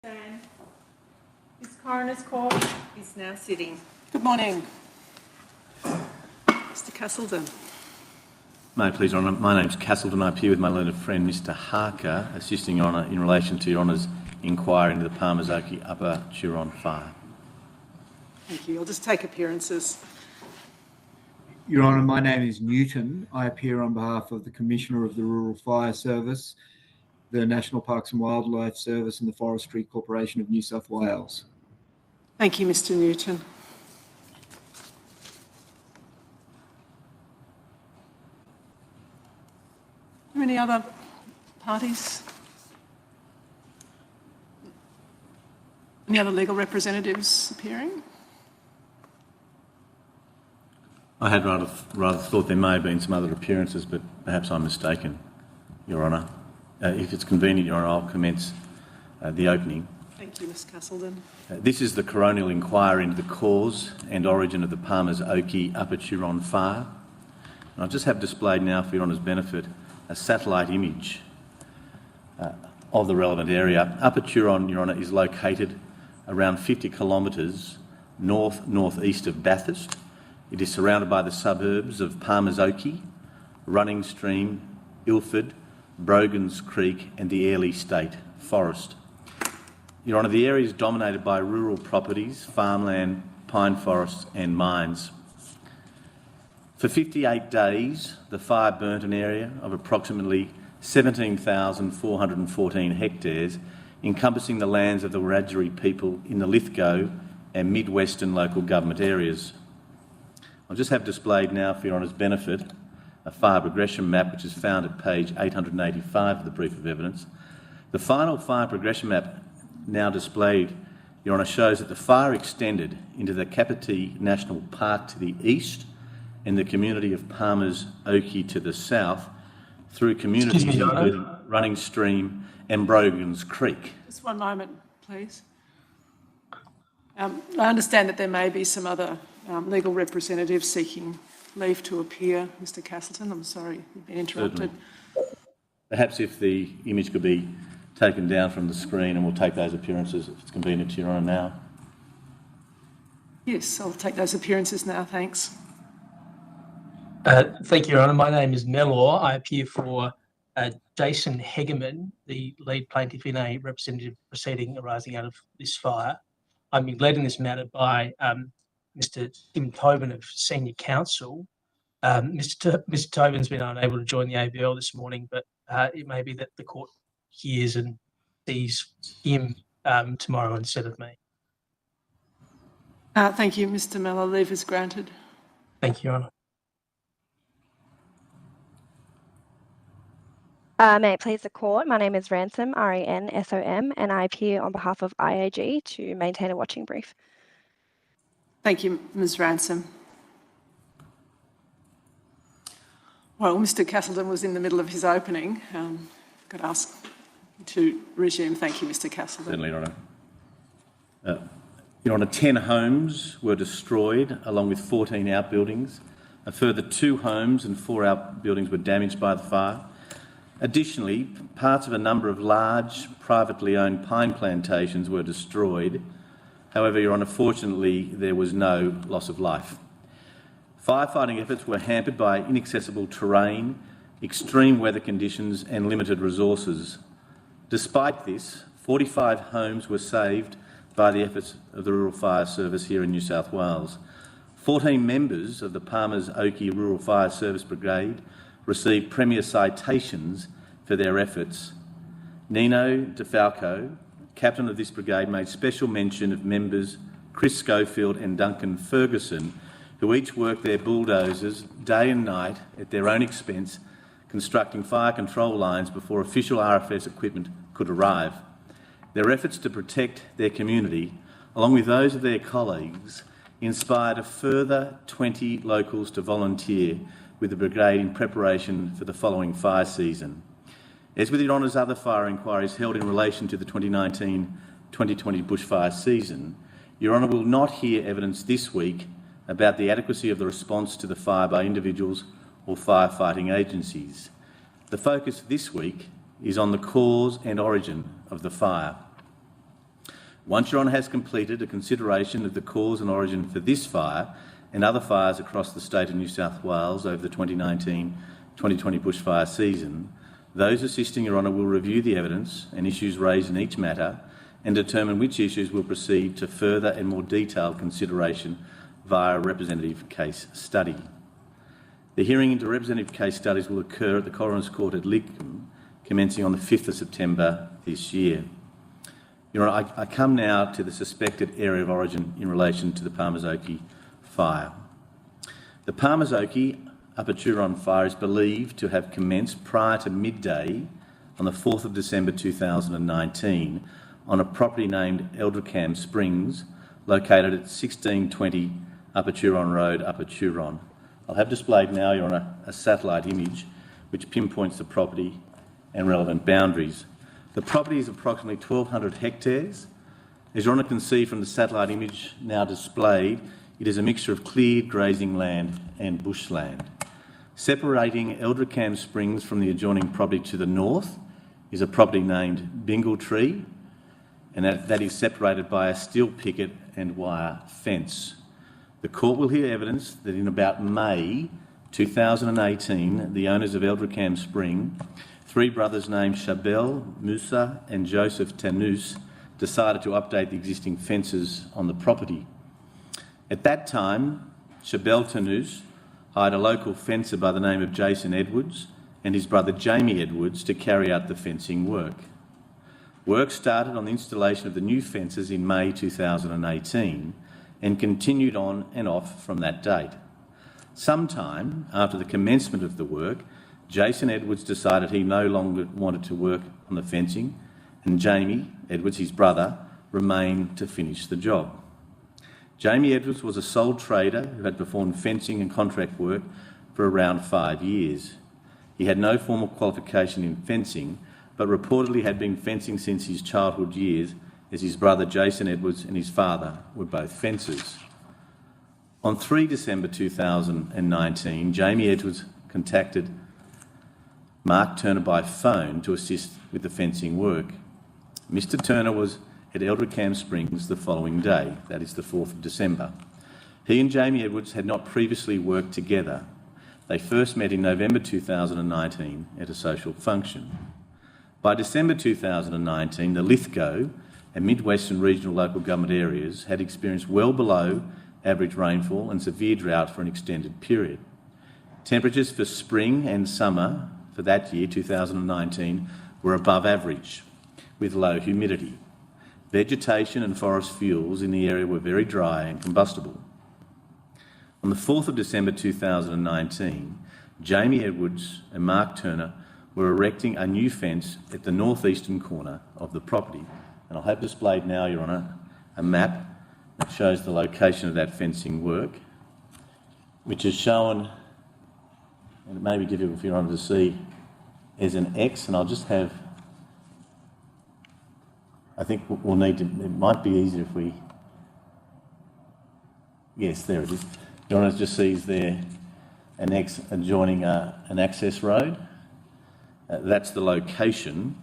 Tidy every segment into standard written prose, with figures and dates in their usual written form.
Stand. This Coroner's Court is now sitting. Good morning. Mr Castleton. May it please Your Honour, my name's Castleton. I appear with my learned friend Mr Harker, assisting Your Honour in relation to Your Honour's inquiry into the Palmer's Oakey Upper Turon fire. Thank you. I'll just take appearances. Your Honour, my name is Newton. I appear on behalf of the Commissioner of the Rural Fire Service, the National Parks and Wildlife Service and the Forestry Corporation of New South Wales. Thank you, Mr Newton. Are there any other parties? Any other legal representatives appearing? I had rather thought there may have been some other appearances, but perhaps I'm mistaken, Your Honour. If it's convenient, Your Honour, I'll commence the opening. Thank you, Ms Castleton. This is the Coronial inquiry into the cause and origin of the Palmer's Oakey Upper Turon fire. And I just have displayed now, for Your Honour's benefit, a satellite image of the relevant area. Upper Turon, Your Honour, is located around 50 kilometres north-northeast of Bathurst. It is surrounded by the suburbs of Palmer's Oakey, Running Stream, Ilford, Brogans Creek and the Airlie State Forest. Your Honour, the area is dominated by rural properties, farmland, pine forests and mines. For 58 days, the fire burnt an area of approximately 17,414 hectares, encompassing the lands of the Wiradjuri people in the Lithgow and mid-western local government areas. I'll just have displayed now, for Your Honour's benefit, a fire progression map which is found at page 885 of the brief of evidence. The final fire progression map now displayed, Your Honour, shows that the fire extended into the Kapiti National Park to the east and the community of Palmer's Oakey to the south through communities including Running Stream and Brogans Creek. Just one moment, please. I understand that there may be some other legal representatives seeking leave to appear. Mr Castleton, I'm sorry you've been interrupted. Certainly. Perhaps if the image could be taken down from the screen and we'll take those appearances if it's convenient to Your Honour now. Yes, I'll take those appearances now, thanks. Thank you, Your Honour. My name is Mellor. I appear for Jason Hegeman, the lead plaintiff in a representative proceeding arising out of this fire. I'm being led in this matter by Mr Tim Tobin of Senior Counsel. Mr Tobin's been unable to join the AVL this morning, but it may be that the court hears and sees him tomorrow instead of me. Thank you, Mr Mellor. Leave is granted. Thank you, Your Honour. May it please the court, my name is Ransom, R-A-N-S-O-M, and I appear on behalf of IAG to maintain a watching brief. Thank you, Ms Ransom. Well, Mr Castleton was in the middle of his opening. Could ask to resume. Thank you, Mr Castleton. Certainly, Your Honour. Your Honour, 10 homes were destroyed along with 14 outbuildings. A further 2 homes and 4 outbuildings were damaged by the fire. Additionally, parts of a number of large, privately owned pine plantations were destroyed. However, Your Honour, fortunately, there was no loss of life. Firefighting efforts were hampered by inaccessible terrain, extreme weather conditions and limited resources. Despite this, 45 homes were saved by the efforts of the Rural Fire Service here in New South Wales. 14 members of the Palmer's Oakey Rural Fire Service Brigade received premier citations for their efforts. Nino DeFalco, captain of this brigade, made special mention of members Chris Schofield and Duncan Ferguson, who each worked their bulldozers day and night at their own expense, constructing fire control lines before official RFS equipment could arrive. Their efforts to protect their community, along with those of their colleagues, inspired a further 20 locals to volunteer with the brigade in preparation for the following fire season. As with Your Honour's other fire inquiries held in relation to the 2019-2020 bushfire season, Your Honour will not hear evidence this week about the adequacy of the response to the fire by individuals or firefighting agencies. The focus this week is on the cause and origin of the fire. Once Your Honour has completed a consideration of the cause and origin for this fire and other fires across the state of New South Wales over the 2019-2020 bushfire season, those assisting Your Honour will review the evidence and issues raised in each matter and determine which issues will proceed to further and more detailed consideration via a representative case study. The hearing into representative case studies will occur at the Coroners Court at Lidcombe, commencing on the 5th of September this year. Your Honour, I come now to the suspected area of origin in relation to the Palmer's Oakey fire. The Palmer's Oakey Upper Turon fire is believed to have commenced prior to midday on the 4th of December 2019 on a property named Eldrickham Springs, located at 1620 Upper Turon Road, Upper Turon. I'll have displayed now, Your Honour, a satellite image which pinpoints the property and relevant boundaries. The property is approximately 1,200 hectares. As Your Honour can see from the satellite image now displayed, it is a mixture of cleared grazing land and bushland. Separating Eldrickham Springs from the adjoining property to the north is a property named Bingletree, and that is separated by a steel picket and wire fence. The court will hear evidence that in about May 2018, the owners of Eldrickham Spring, three brothers named Shabel, Musa and Joseph Tanous, decided to update the existing fences on the property. At that time, Shabel Tanous hired a local fencer by the name of Jason Edwards and his brother Jamie Edwards to carry out the fencing work. Work started on the installation of the new fences in May 2018 and continued on and off from that date. Sometime after the commencement of the work, Jason Edwards decided he no longer wanted to work on the fencing, and Jamie Edwards, his brother, remained to finish the job. Jamie Edwards was a sole trader who had performed fencing and contract work for around 5 years. He had no formal qualification in fencing, but reportedly had been fencing since his childhood years, as his brother Jason Edwards and his father were both fencers. On 3 December 2019, Jamie Edwards contacted Mark Turner by phone to assist with the fencing work. Mr Turner was at Eldrickham Springs the following day, that is the 4th of December. He and Jamie Edwards had not previously worked together. They first met in November 2019 at a social function. By December 2019, the Lithgow and Mid-Western regional local government areas had experienced well below average rainfall and severe drought for an extended period. Temperatures for spring and summer for that year, 2019, were above average, with low humidity. Vegetation and forest fuels in the area were very dry and combustible. On the 4th of December 2019, Jamie Edwards and Mark Turner were erecting a new fence at the northeastern corner of the property. And I'll have displayed now, Your Honour, a map that shows the location of that fencing work, which is shown, and it may be difficult for Your Honour to see, as an X, and I'll just have, I think we'll need to, it might be easier if we, yes, there it is. Your Honour just sees there an X adjoining an access road. That's the location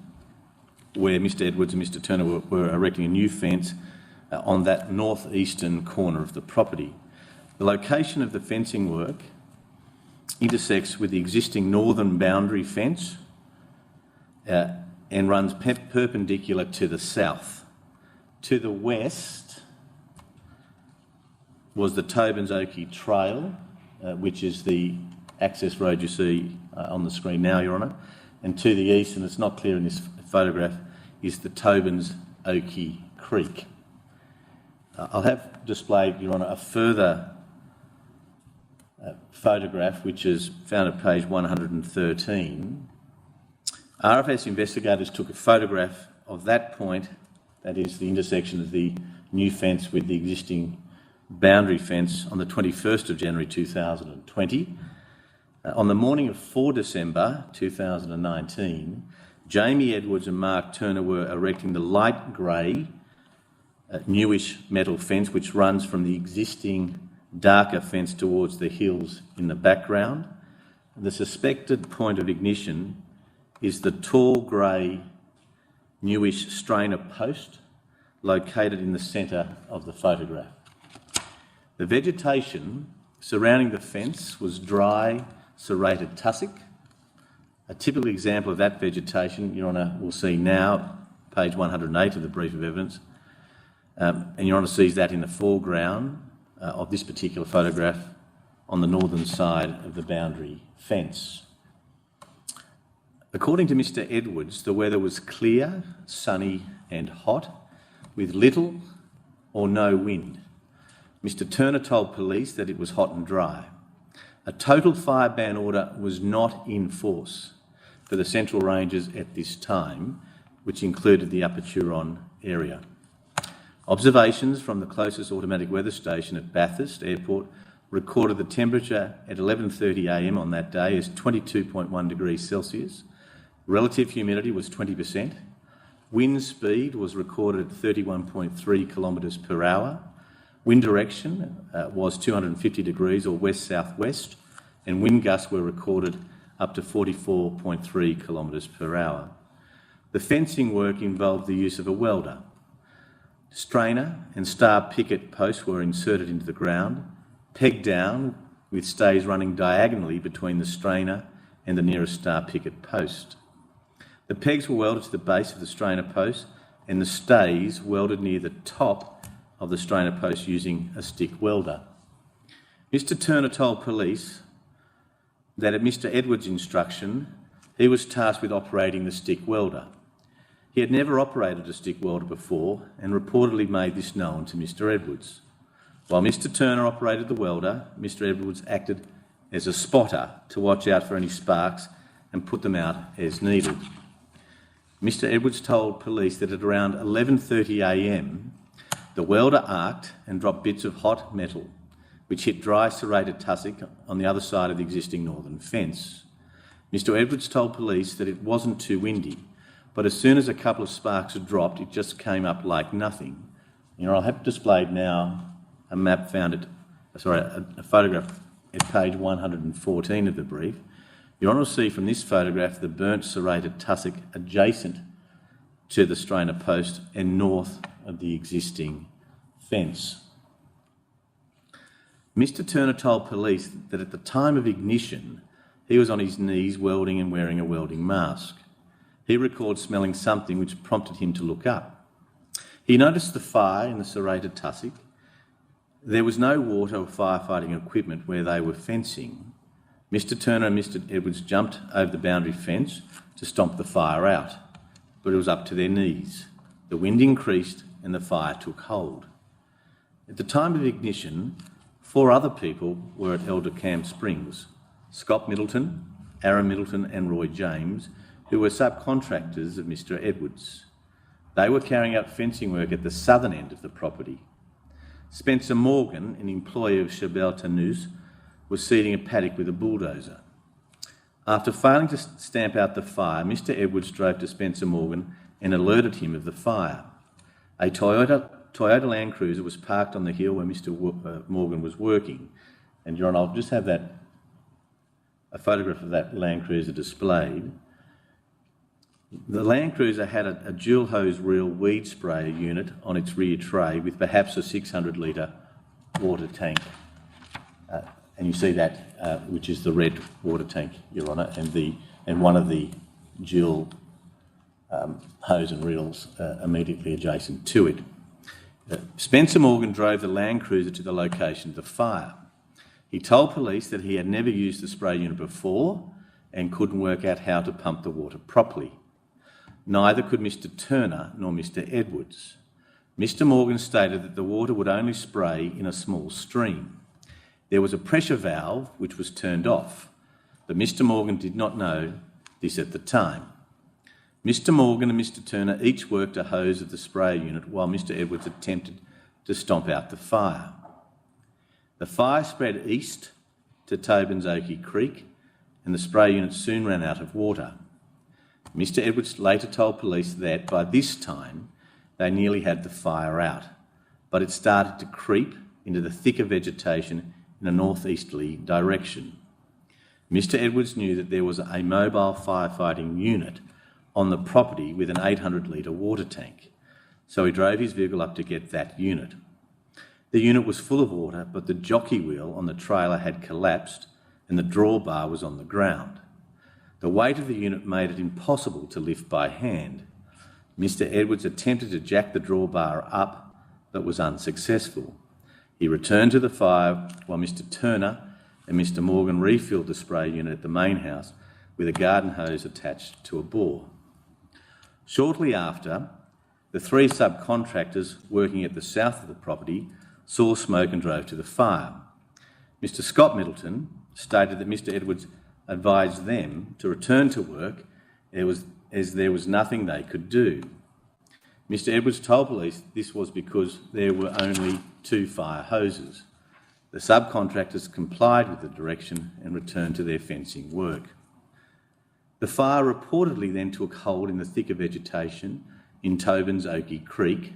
where Mr Edwards and Mr Turner were erecting a new fence on that northeastern corner of the property. The location of the fencing work intersects with the existing northern boundary fence and runs perpendicular to the south. To the west was the Tobin's Oakey Trail, which is the access road you see on the screen now, Your Honour. And to the east, and it's not clear in this photograph, is the Tobin's Oakey Creek. I'll have displayed, Your Honour, a further photograph which is found at page 113. RFS investigators took a photograph of that point, that is the intersection of the new fence with the existing boundary fence, on the 21st of January 2020. On the morning of 4 December 2019, Jamie Edwards and Mark Turner were erecting the light grey, newish metal fence which runs from the existing darker fence towards the hills in the background. The suspected point of ignition is the tall grey, newish strainer post located in the centre of the photograph. The vegetation surrounding the fence was dry, serrated tussock. A typical example of that vegetation, Your Honour will see now, page 108 of the brief of evidence, and Your Honour sees that in the foreground of this particular photograph on the northern side of the boundary fence. According to Mr Edwards, the weather was clear, sunny and hot, with little or no wind. Mr Turner told police that it was hot and dry. A total fire ban order was not in force for the Central Ranges at this time, which included the Upper Turon area. Observations from the closest automatic weather station at Bathurst Airport recorded the temperature at 11:30 a.m. on that day as 22.1 degrees Celsius. Relative humidity was 20%. Wind speed was recorded at 31.3 kilometres per hour. Wind direction was 250 degrees or west-southwest, and wind gusts were recorded up to 44.3 kilometres per hour. The fencing work involved the use of a welder. Strainer and star picket posts were inserted into the ground, pegged down with stays running diagonally between the strainer and the nearest star picket post. The pegs were welded to the base of the strainer post and the stays welded near the top of the strainer post using a stick welder. Mr Turner told police that at Mr Edwards' instruction, he was tasked with operating the stick welder. He had never operated a stick welder before and reportedly made this known to Mr Edwards. While Mr Turner operated the welder, Mr Edwards acted as a spotter to watch out for any sparks and put them out as needed. Mr Edwards told police that at around 11:30 a.m, the welder arced and dropped bits of hot metal, which hit dry serrated tussock on the other side of the existing northern fence. Mr Edwards told police that it wasn't too windy, but as soon as a couple of sparks had dropped, it just came up like nothing. You know, I have displayed now a map found at, a photograph at page 114 of the brief. Your Honour will see from this photograph the burnt serrated tussock adjacent to the strainer post and north of the existing fence. Mr Turner told police that at the time of ignition, he was on his knees welding and wearing a welding mask. He recalled smelling something which prompted him to look up. He noticed the fire in the serrated tussock. There was no water or firefighting equipment where they were fencing. Mr Turner and Mr Edwards jumped over the boundary fence to stomp the fire out, but it was up to their knees. The wind increased and the fire took hold. At the time of ignition, 4 other people were at Elder Camp Springs: Scott Middleton, Aaron Middleton and Roy James, who were subcontractors of Mr Edwards. They were carrying out fencing work at the southern end of the property. Spencer Morgan, an employee of Chabelle Tanous, was seeding a paddock with a bulldozer. After failing to stamp out the fire, Mr Edwards drove to Spencer Morgan and alerted him of the fire. A Toyota Land Cruiser was parked on the hill where Mr Morgan was working. And John, I'll just have a photograph of that Land Cruiser displayed. The Land Cruiser had a dual hose reel weed sprayer unit on its rear tray with perhaps a 600 litre water tank. And you see that, which is the red water tank, Your Honour, and one of the dual hose and reels immediately adjacent to it. Spencer Morgan drove the Land Cruiser to the location of the fire. He told police that he had never used the spray unit before and couldn't work out how to pump the water properly. Neither could Mr Turner nor Mr Edwards. Mr Morgan stated that the water would only spray in a small stream. There was a pressure valve which was turned off, but Mr Morgan did not know this at the time. Mr Morgan and Mr Turner each worked a hose of the sprayer unit while Mr Edwards attempted to stomp out the fire. The fire spread east to Tobin's Oakey Creek and the spray unit soon ran out of water. Mr Edwards later told police that by this time they nearly had the fire out, but it started to creep into the thicker vegetation in a northeasterly direction. Mr Edwards knew that there was a mobile firefighting unit on the property with an 800 litre water tank. so he drove his vehicle up to get that unit. The unit was full of water, but the jockey wheel on the trailer had collapsed and the drawbar was on the ground. The weight of the unit made it impossible to lift by hand. Mr. Edwards attempted to jack the drawbar up, but was unsuccessful. He returned to the fire while Mr. Turner and Mr. Morgan refilled the spray unit at the main house with a garden hose attached to a bore. Shortly after, the three subcontractors working at the south of the property saw smoke and drove to the fire. Mr. Scott Middleton stated that Mr. Edwards advised them to return to work as there was nothing they could do. Mr. Edwards told police this was because there were only 2 fire hoses. The subcontractors complied with the direction and returned to their fencing work. The fire reportedly then took hold in the thicker vegetation in Tobin's Oakey Creek,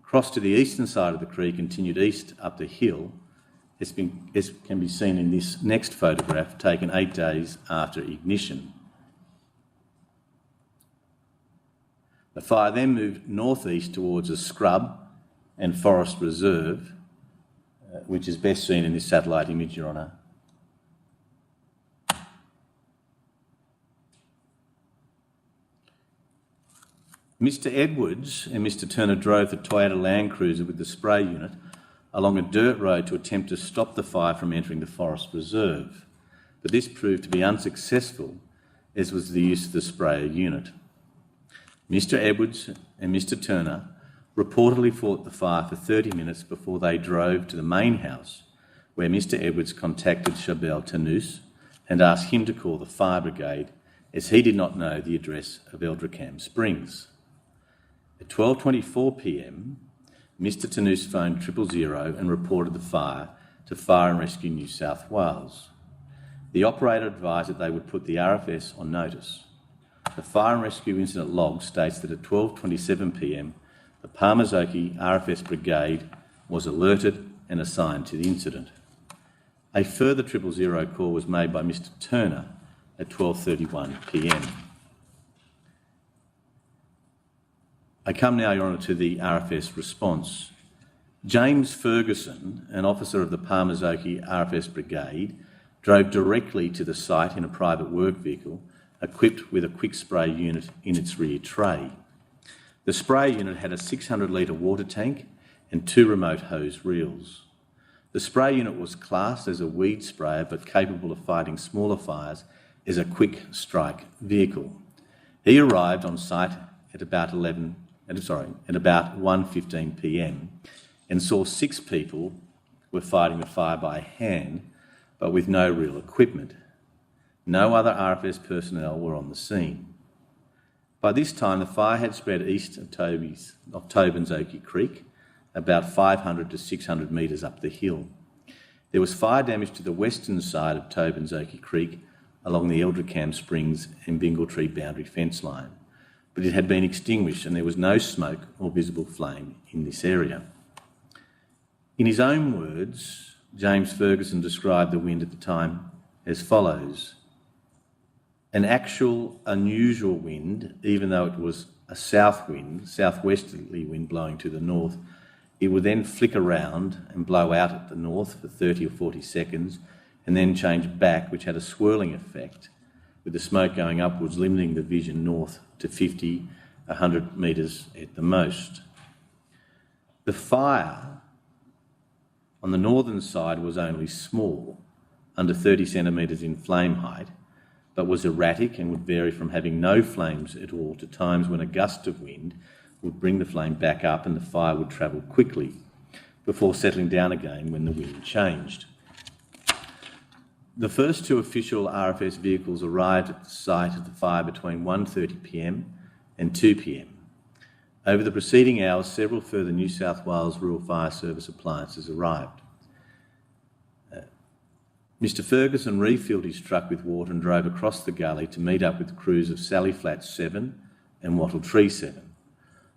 crossed to the eastern side of the creek, continued east up the hill, as can be seen in this next photograph taken 8 days after ignition. The fire then moved northeast towards a scrub and forest reserve, which is best seen in this satellite image, Your Honour. Mr. Edwards and Mr. Turner drove the Toyota Land Cruiser with the spray unit along a dirt road to attempt to stop the fire from entering the forest reserve, but this proved to be unsuccessful, as was the use of the sprayer unit. Mr. Edwards and Mr. Turner reportedly fought the fire for 30 minutes before they drove to the main house, where Mr. Edwards contacted Chabelle Tanous and asked him to call the fire brigade, as he did not know the address of Eldrickham Springs. At 12:24 p.m, Mr. Tanous phoned 000 and reported the fire to Fire and Rescue New South Wales. The operator advised that they would put the RFS on notice. The Fire and Rescue incident log states that at 12:27 p.m, the Palmers Oakey RFS brigade was alerted and assigned to the incident. A further 000 call was made by Mr. Turner at 12:31 p.m. I come now, Your Honour, to the RFS response. James Ferguson, an officer of the Palmers Oakey RFS brigade, drove directly to the site in a private work vehicle equipped with a quick spray unit in its rear tray. The spray unit had a 600-litre water tank and 2 remote hose reels. The spray unit was classed as a weed sprayer but capable of fighting smaller fires as a quick strike vehicle. He arrived on site at about 1:15 p.m. and saw 6 people were fighting the fire by hand but with no real equipment. No other RFS personnel were on the scene. By this time, the fire had spread east of Tobin's Oakey Creek, about 500 to 600 metres up the hill. There was fire damage to the western side of Tobin's Oakey Creek along the Eldrickham Springs and Bingletree boundary fence line, but it had been extinguished and there was no smoke or visible flame in this area. In his own words, James Ferguson described the wind at the time as follows: an actual unusual wind, even though it was a southwesterly wind blowing to the north, it would then flick around and blow out at the north for 30 or 40 seconds and then change back, which had a swirling effect, with the smoke going upwards, limiting the vision north to 50, 100 metres at the most. The fire on the northern side was only small, under 30 centimetres in flame height, but was erratic and would vary from having no flames at all to times when a gust of wind would bring the flame back up and the fire would travel quickly before settling down again when the wind changed. The first 2 official RFS vehicles arrived at the site of the fire between 1:30 p.m. and 2 p.m. Over the preceding hours, several further New South Wales Rural Fire Service appliances arrived. Mr. Ferguson refilled his truck with water and drove across the gully to meet up with the crews of Sally Flats 7 and Wattle Tree 7.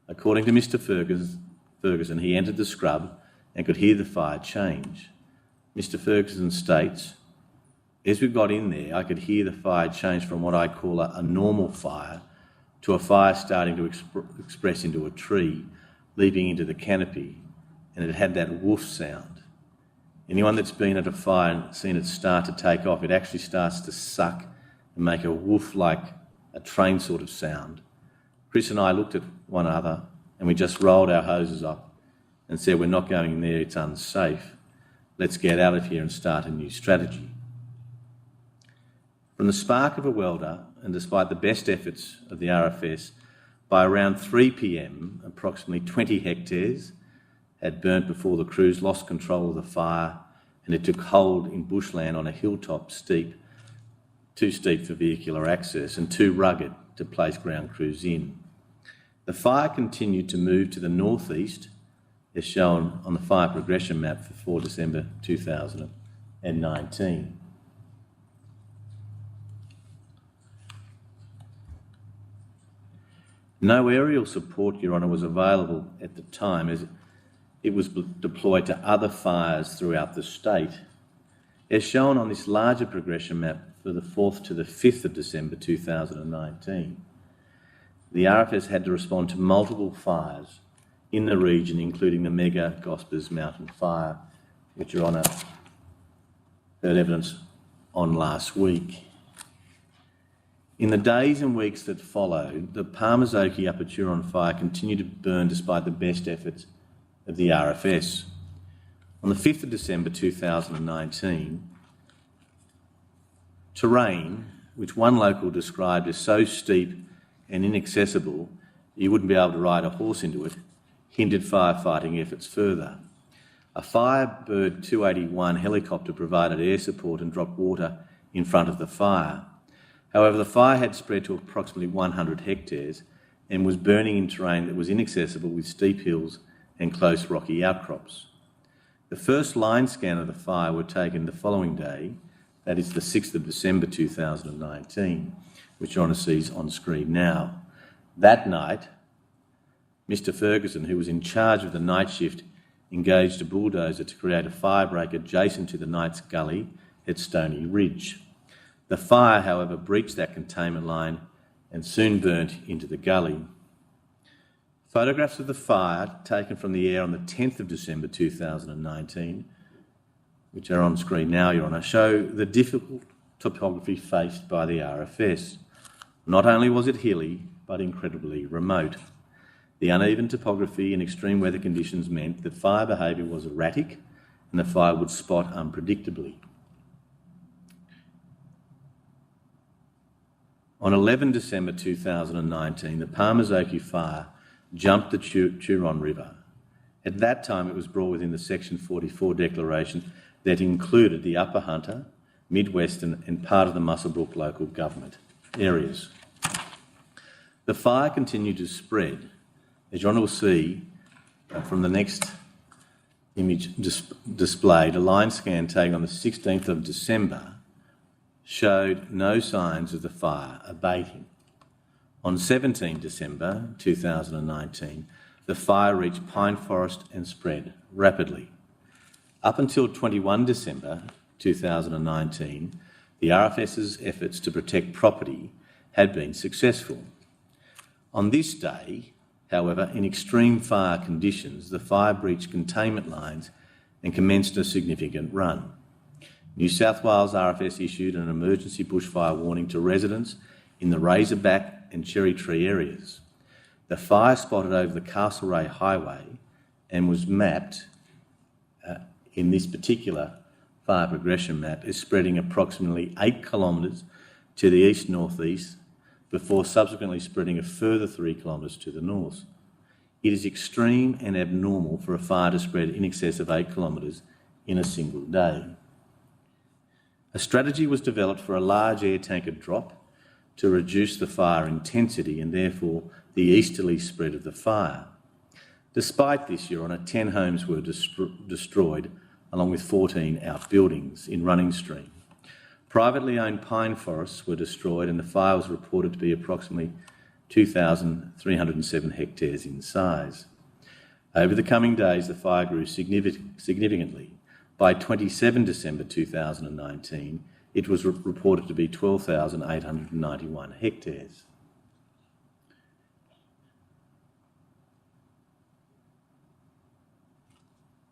According to Mr. Ferguson, he entered the scrub and could hear the fire change. Mr. Ferguson states, "As we got in there, I could hear the fire change from what I call a normal fire to a fire starting to express into a tree leaping into the canopy, and it had that woof sound. Anyone that's been at a fire and seen it start to take off, it actually starts to suck and make a woof like a train sort of sound. Chris and I looked at one another and we just rolled our hoses up and said, we're not going in there, it's unsafe. Let's get out of here and start a new strategy. From the spark of a welder, and despite the best efforts of the RFS, by around 3 p.m, approximately 20 hectares had burnt before the crews lost control of the fire, and it took hold in bushland on a hilltop too steep for vehicular access and too rugged to place ground crews in. The fire continued to move to the northeast, as shown on the fire progression map for 4 December 2019. No aerial support, Your Honour, was available at the time as it was deployed to other fires throughout the state. As shown on this larger progression map for the 4th to the 5th of December 2019, the RFS had to respond to multiple fires in the region, including the mega Gospers Mountain Fire, which Your Honour heard evidence on last week. In the days and weeks that followed, the Palmer's Oakey Upper Turon fire continued to burn despite the best efforts of the RFS. On the 5th of December 2019, terrain, which one local described as so steep and inaccessible you wouldn't be able to ride a horse into it, hindered firefighting efforts further. A Firebird 281 helicopter provided air support and dropped water in front of the fire. However, the fire had spread to approximately 100 hectares and was burning in terrain that was inaccessible with steep hills and close rocky outcrops. The first line scan of the fire were taken the following day, that is the 6th of December 2019, which Your Honour sees on screen now. That night, Mr Ferguson, who was in charge of the night shift, engaged a bulldozer to create a firebreak adjacent to the Knights Gully at Stony Ridge. The fire, however, breached that containment line and soon burnt into the gully. Photographs of the fire taken from the air on the 10th of December 2019, which are on screen now, Your Honour, show the difficult topography faced by the RFS. Not only was it hilly, but incredibly remote. The uneven topography and extreme weather conditions meant that fire behaviour was erratic and the fire would spot unpredictably. On 11 December 2019, the Palmer's Oakey fire jumped the Turon River. At that time, it was brought within the Section 44 declaration that included the Upper Hunter, Mid-Western and part of the Muswellbrook local government areas. The fire continued to spread. As Your Honour will see from the next image displayed, a line scan taken on the 16th of December showed no signs of the fire abating. On 17 December 2019, the fire reached pine forest and spread rapidly. Up until 21 December 2019, the RFS's efforts to protect property had been successful. On this day, however, in extreme fire conditions, the fire breached containment lines and commenced a significant run. New South Wales RFS issued an emergency bushfire warning to residents in the Razorback and Cherry Tree areas. The fire spotted over the Castlereagh Highway and was mapped in this particular fire progression map as spreading approximately 8 kilometres to the east-northeast before subsequently spreading a further 3 kilometres to the north. It is extreme and abnormal for a fire to spread in excess of 8 kilometres in a single day. A strategy was developed for a large air tanker drop to reduce the fire intensity and therefore the easterly spread of the fire. Despite this, Your Honour, 10 homes were destroyed along with 14 outbuildings in running stream. Privately owned pine forests were destroyed and the fire was reported to be approximately 2,307 hectares in size. Over the coming days, the fire grew significantly. By 27 December 2019, it was reported to be 12,891 hectares.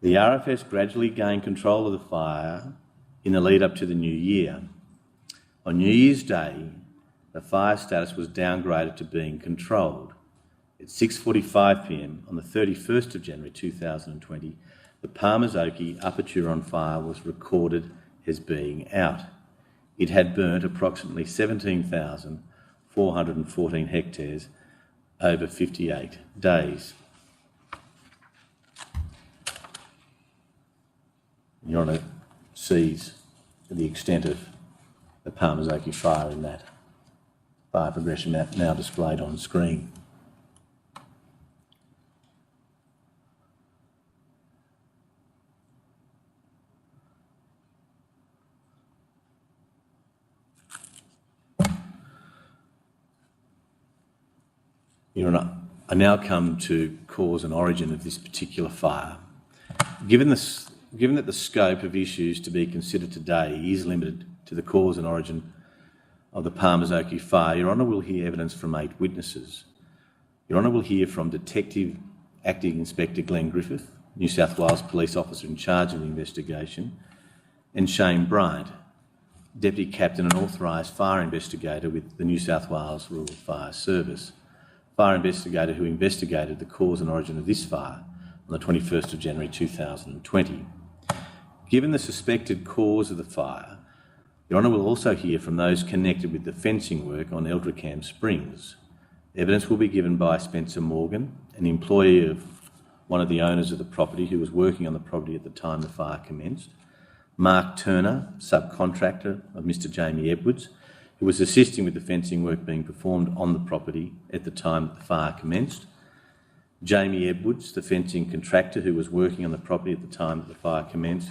The RFS gradually gained control of the fire in the lead up to the new year. On New Year's Day, the fire status was downgraded to being controlled. At 6:45 p.m. on the 31st of January 2020, the Palmer's Oakey Upper Turon fire was recorded as being out. It had burnt approximately 17,414 hectares over 58 days. Your Honour sees the extent of the Palmer's Oakey fire in that fire progression map now displayed on screen. Your Honour, I now come to cause and origin of this particular fire. Given that the scope of issues to be considered today is limited to the cause and origin of the Palmer's Oakey fire, Your Honour will hear evidence from 8 witnesses. Your Honour will hear from Detective Acting Inspector Glenn Griffith, New South Wales Police Officer in charge of the investigation, and Shane Bryant, Deputy Captain and Authorised Fire Investigator with the New South Wales Rural Fire Service, fire investigator who investigated the cause and origin of this fire on the 21st of January 2020. Given the suspected cause of the fire, Your Honour will also hear from those connected with the fencing work on Eldrickham Springs. Evidence will be given by Spencer Morgan, an employee of one of the owners of the property who was working on the property at the time the fire commenced, Mark Turner, subcontractor of Mr Jamie Edwards, who was assisting with the fencing work being performed on the property at the time the fire commenced, Jamie Edwards, the fencing contractor who was working on the property at the time that the fire commenced,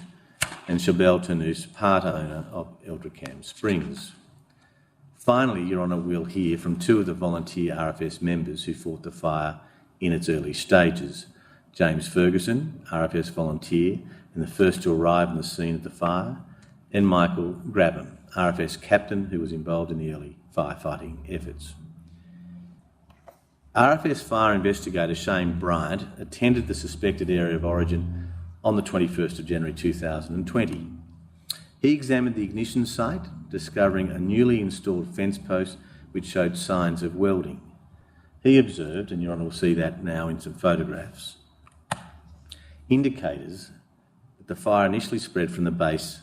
and Chabelle Ternous, part owner of Eldrickham Springs. Finally, Your Honour will hear from 2 of the volunteer RFS members who fought the fire in its early stages, James Ferguson, RFS volunteer and the first to arrive on the scene of the fire, and Michael Grabham, RFS captain who was involved in the early firefighting efforts. RFS fire investigator Shane Bryant attended the suspected area of origin on the 21st of January 2020. He examined the ignition site, discovering a newly installed fence post which showed signs of welding. He observed, and Your Honour will see that now in some photographs, indicators that the fire initially spread from the base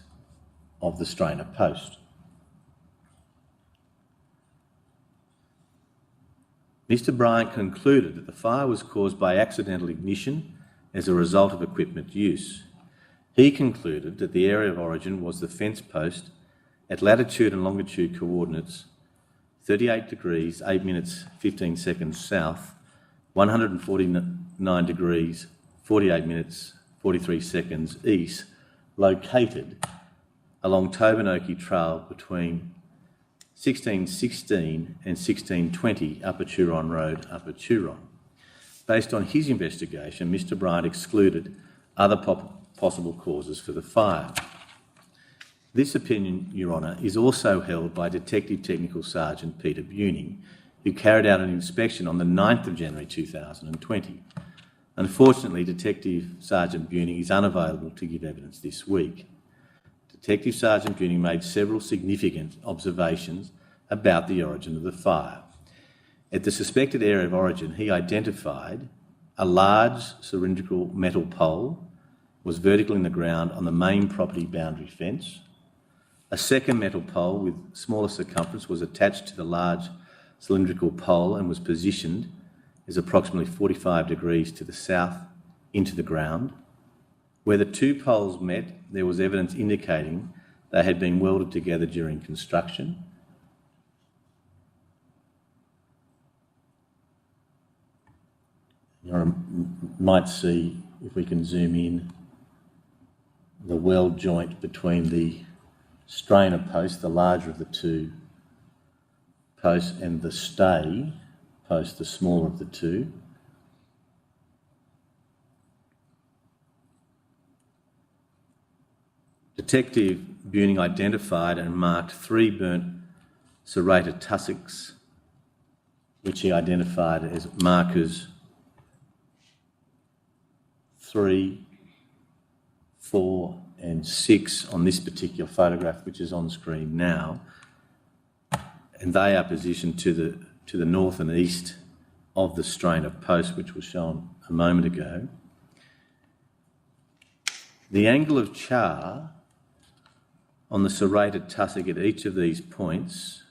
of the strainer post. Mr Bryant concluded that the fire was caused by accidental ignition as a result of equipment use. He concluded that the area of origin was the fence post at latitude and longitude coordinates 38 degrees 8 minutes 15 seconds south, 149 degrees 48 minutes 43 seconds east, located along Tobin-Oakey Trail between 1616 and 1620 Upper Turon Road, Upper Turon. Based on his investigation, Mr Bryant excluded other possible causes for the fire. This opinion, Your Honour, is also held by Detective Technical Sergeant Peter Buning, who carried out an inspection on the 9th of January 2020. Unfortunately, Detective Sergeant Buning is unavailable to give evidence this week. Detective Sergeant Buning made several significant observations about the origin of the fire. At the suspected area of origin, he identified a large cylindrical metal pole was vertical in the ground on the main property boundary fence. A second metal pole with smaller circumference was attached to the large cylindrical pole and was positioned as approximately 45 degrees to the south into the ground. Where the 2 poles met, there was evidence indicating they had been welded together during construction. You might see, if we can zoom in, the weld joint between the strainer post, the larger of the 2 posts, and the stay post, the smaller of the 2. Detective Buning identified and marked 3 burnt serrated tussocks, which he identified as markers 3, 4 and 6 on this particular photograph, which is on screen now, and they are positioned to the north and east of the strain of posts, which was shown a moment ago. The angle of char on the serrated tussock at each of these points,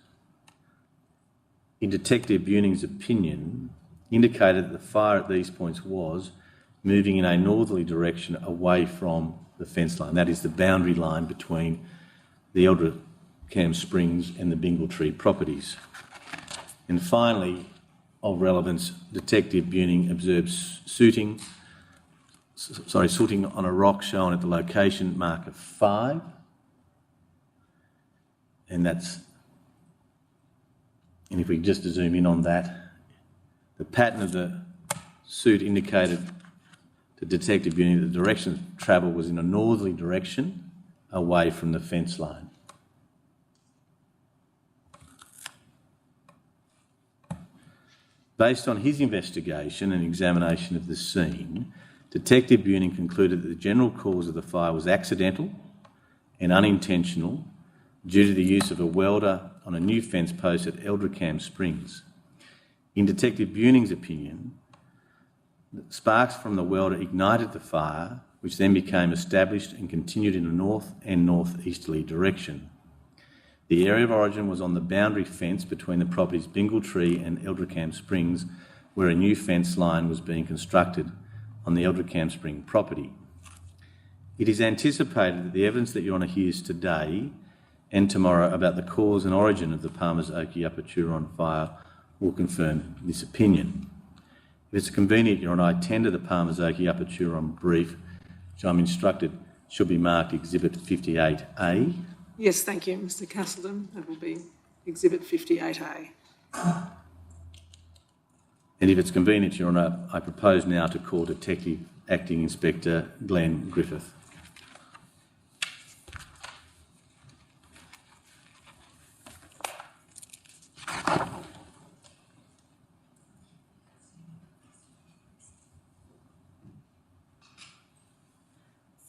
in Detective Buning's opinion, indicated that the fire at these points was moving in a northerly direction away from the fence line. That is the boundary line between the Eldrecam Springs and the Bingletree properties. And finally, of relevance, Detective Buning observed sooting on a rock shown at the location marker 5. And if we just zoom in on that, the pattern of the soot indicated to Detective Buning that the direction of travel was in a northerly direction away from the fence line. Based on his investigation and examination of the scene, Detective Buning concluded that the general cause of the fire was accidental and unintentional due to the use of a welder on a new fence post at Eldrecam Springs. In Detective Buning's opinion, sparks from the welder ignited the fire, which then became established and continued in a north and northeasterly direction. The area of origin was on the boundary fence between the properties Bingletree and Eldrecam Springs, where a new fence line was being constructed on the Eldrecam Spring property. It is anticipated that the evidence that Your Honour hears today and tomorrow about the cause and origin of the Palmer's Oakey Upper Turon fire will confirm this opinion. If it's convenient, Your Honour, I tender the Palmer's Oakey Upper Turon brief, which I'm instructed should be marked Exhibit 58A. Yes, thank you, Mr. Castleton. That will be Exhibit 58A. And if it's convenient, Your Honour, I propose now to call Detective Acting Inspector Glenn Griffith.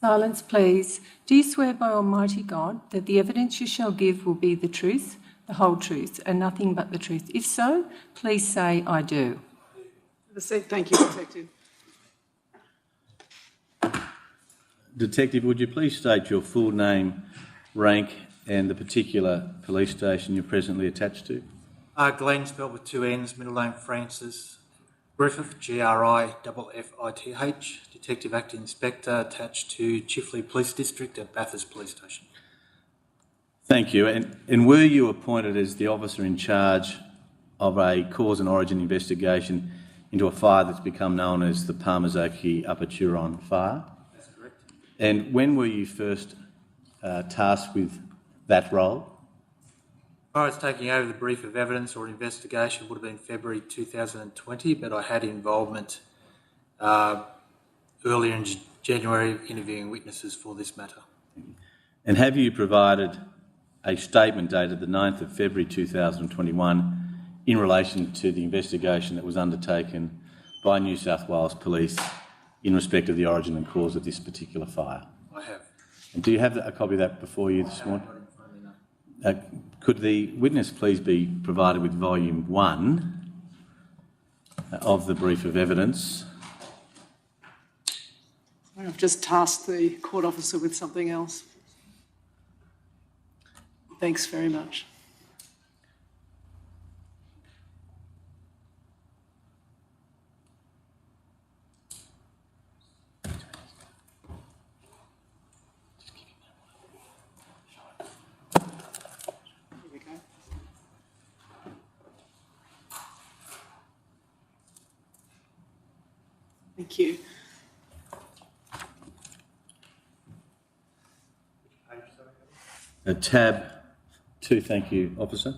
Silence, please. Do you swear by Almighty God that the evidence you shall give will be the truth, the whole truth, and nothing but the truth? If so, please say, I do. Thank you, Detective. Detective, would you please state your full name, rank, and the particular police station you're presently attached to? Glenn, spelled with 2 N's, middle name Francis. Griffith, Griffith, Detective Acting Inspector, attached to Chifley Police District at Bathurst Police Station. Thank you. And were you appointed as the officer in charge of a cause and origin investigation into a fire that's become known as the Palmer's Oakey Upper Turon fire? That's correct. And when were you first tasked with that role? As far as taking over the brief of evidence or investigation would have been February 2020, but I had involvement earlier in January interviewing witnesses for this matter. And have you provided a statement dated the 9th of February 2021 in relation to the investigation that was undertaken by New South Wales Police in respect of the origin and cause of this particular fire? I have. And do you have a copy of that before you this morning? Could the witness please be provided with volume 1 of the brief of evidence? I've just tasked the court officer with something else. Thanks very much. Thank you. Tab 2, thank you, officer.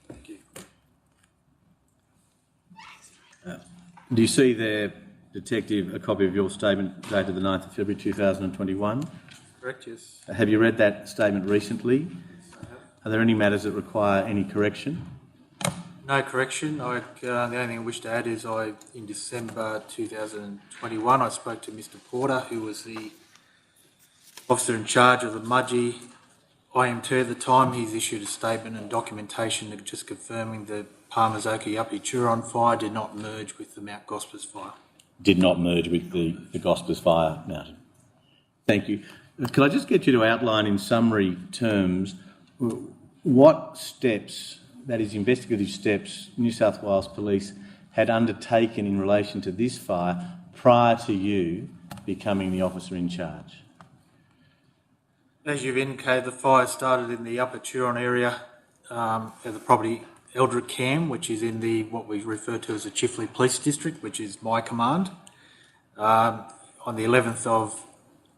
Thank you. Do you see there, Detective, a copy of your statement dated the 9th of February 2021? Correct, yes. Have you read that statement recently? Are there any matters that require any correction? No correction. The only thing I wish to add is in December 2021, I spoke to Mr. Porter, who was the officer in charge of the Mudgee IM2 at the time. He's issued a statement and documentation just confirming the Palmer's-Oakey Uppy Turon fire did not merge with the Mount Gospers fire. Did not merge with the Gospers fire, Mountain. Thank you. Could I just get you to outline in summary terms what steps, that is investigative steps, New South Wales Police had undertaken in relation to this fire prior to you becoming the officer in charge? As you've indicated, the fire started in the Upper Turon area at the property Eldrick Cam, which is in what we refer to as the Chifley Police District, which is my command. On the 11th of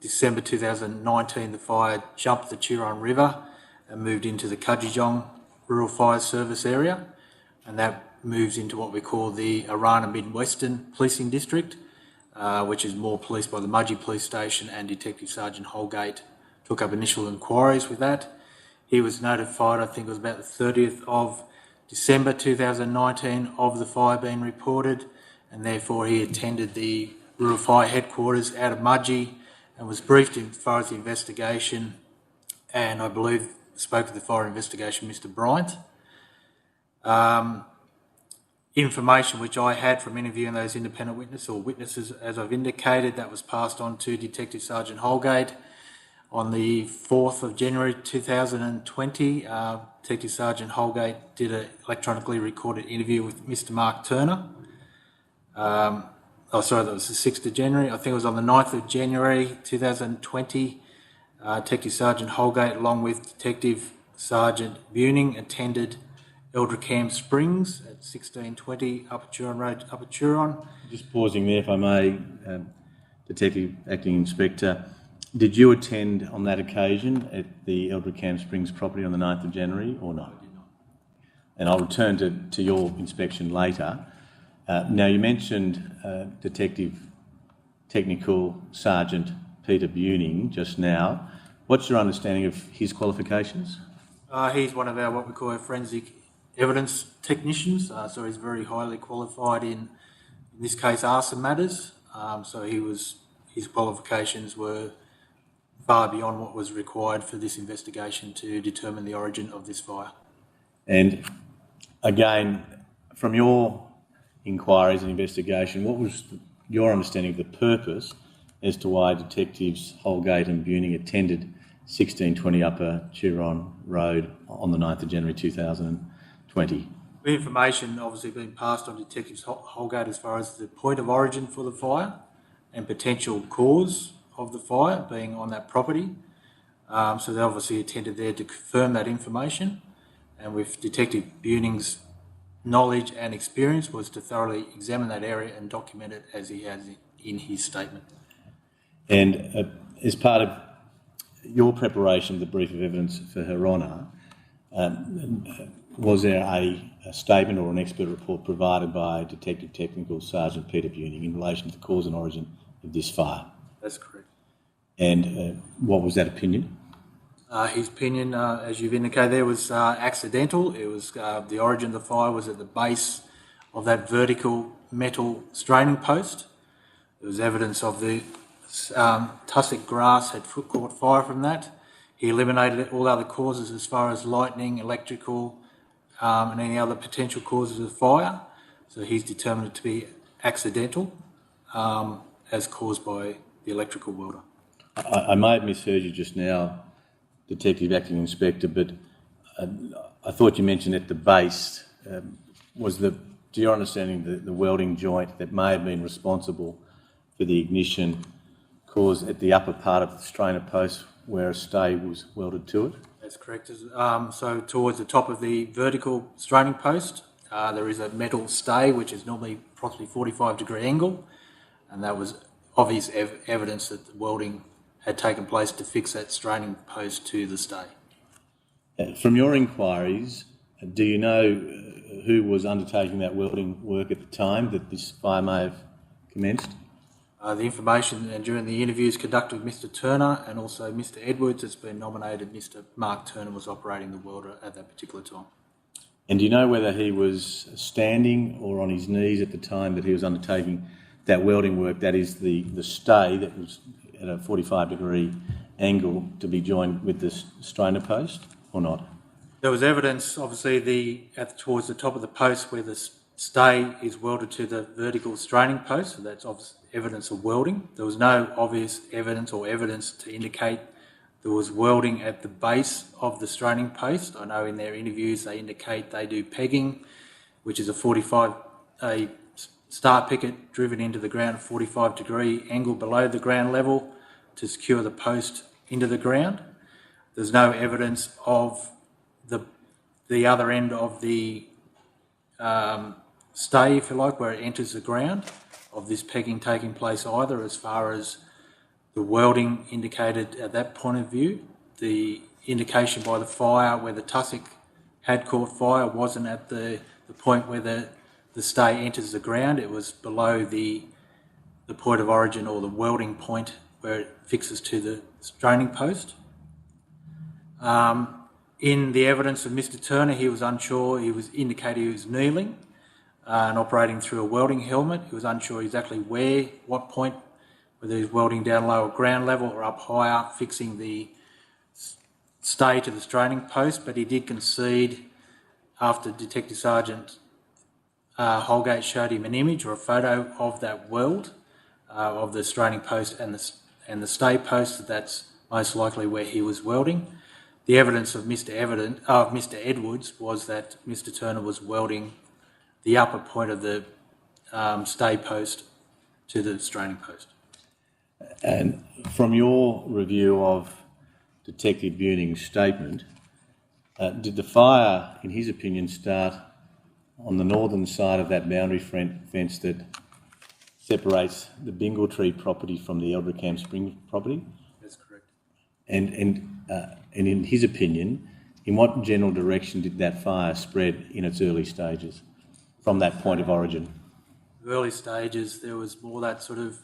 December 2019, the fire jumped the Turon River and moved into the Cudgegong Rural Fire Service area, and that moves into what we call the Arana Mid-Western Policing District, which is more policed by the Mudgee Police Station, and Detective Sergeant Holgate took up initial inquiries with that. He was notified, I think it was about the 30th of December 2019, of the fire being reported, and therefore he attended the Rural Fire Headquarters out of Mudgee and was briefed as far as the investigation, and I believe spoke to the fire investigation, Mr. Bryant. Information which I had from interviewing those independent witnesses, as I've indicated, that was passed on to Detective Sergeant Holgate. On the 4th of January 2020, Detective Sergeant Holgate did an electronically recorded interview with Mr. Mark Turner. That was the 6th of January. I think it was on the 9th of January 2020, Detective Sergeant Holgate, along with Detective Sergeant Buning, attended Eldrickham Springs at 1620 Upper Turon Road, Upper Turon. Just pausing there, if I may, Detective Acting Inspector, did you attend on that occasion at the Eldrickham Springs property on the 9th of January or not? I did not. And I'll return to your inspection later. Now, you mentioned Detective Technical Sergeant Peter Buning just now. What's your understanding of his qualifications? He's one of our what we call our forensic evidence technicians, so he's very highly qualified in this case, arson matters. So his qualifications were far beyond what was required for this investigation to determine the origin of this fire. And again, from your inquiries and investigation, what was your understanding of the purpose as to why Detectives Holgate and Buning attended 1620 Upper Turon Road on the 9th of January 2020? The information obviously being passed on to Detectives Holgate as far as the point of origin for the fire and potential cause of the fire being on that property. So they obviously attended there to confirm that information, and with Detective Buning's knowledge and experience was to thoroughly examine that area and document it as he has in his statement. And as part of your preparation of the brief of evidence for Her Honour, was there a statement or an expert report provided by Detective Technical Sergeant Peter Buning in relation to the cause and origin of this fire? That's correct. And what was that opinion? His opinion, as you've indicated there, was accidental. It was the origin of the fire was at the base of that vertical metal straining post. There was evidence of the tussock grass had caught fire from that. He eliminated all other causes as far as lightning, electrical, and any other potential causes of fire. So he's determined it to be accidental, as caused by the electrical welder. I may have misheard you just now, Detective Acting Inspector, but I thought you mentioned at the base, to your understanding, the welding joint that may have been responsible for the ignition caused at the upper part of the strainer post where a stay was welded to it? That's correct. So towards the top of the vertical straining post, there is a metal stay which is normally approximately 45-degree angle, and that was obvious evidence that the welding had taken place to fix that straining post to the stay. From your inquiries, do you know who was undertaking that welding work at the time that this fire may have commenced? The information and during the interviews conducted with Mr Turner and also Mr Edwards, it's been nominated Mr Mark Turner was operating the welder at that particular time. And do you know whether he was standing or on his knees at the time that he was undertaking that welding work, that is the stay that was at a 45-degree angle to be joined with the strainer post, or not? There was evidence, obviously, towards the top of the post where the stay is welded to the vertical straining post, so that's obvious evidence of welding. There was no obvious evidence to indicate there was welding at the base of the straining post. I know in their interviews they indicate they do pegging, which is a star picket driven into the ground at 45-degree angle below the ground level to secure the post into the ground. There's no evidence of the other end of the stay, if you like, where it enters the ground, of this pegging taking place either, as far as the welding indicated at that point of view. The indication by the fire where the tussock had caught fire wasn't at the point where the stay enters the ground. It was below the point of origin, or the welding point where it fixes to the straining post. In the evidence of Mr Turner, he was unsure. He was indicating he was kneeling and operating through a welding helmet. He was unsure exactly what point, whether he was welding down low at ground level or up higher, fixing the stay to the straining post, but he did concede after Detective Sergeant Holgate showed him an image or a photo of that weld of the straining post and the stay post, that's most likely where he was welding. The evidence of Mr Edwards was that Mr Turner was welding the upper point of the stay post to the straining post. And from your review of Detective Buning's statement, did the fire, in his opinion, start on the northern side of that boundary fence that separates the Bingletree property from the Eldrickham Springs property? That's correct. And in his opinion, in what general direction did that fire spread in its early stages from that point of origin? Early stages, there was more that sort of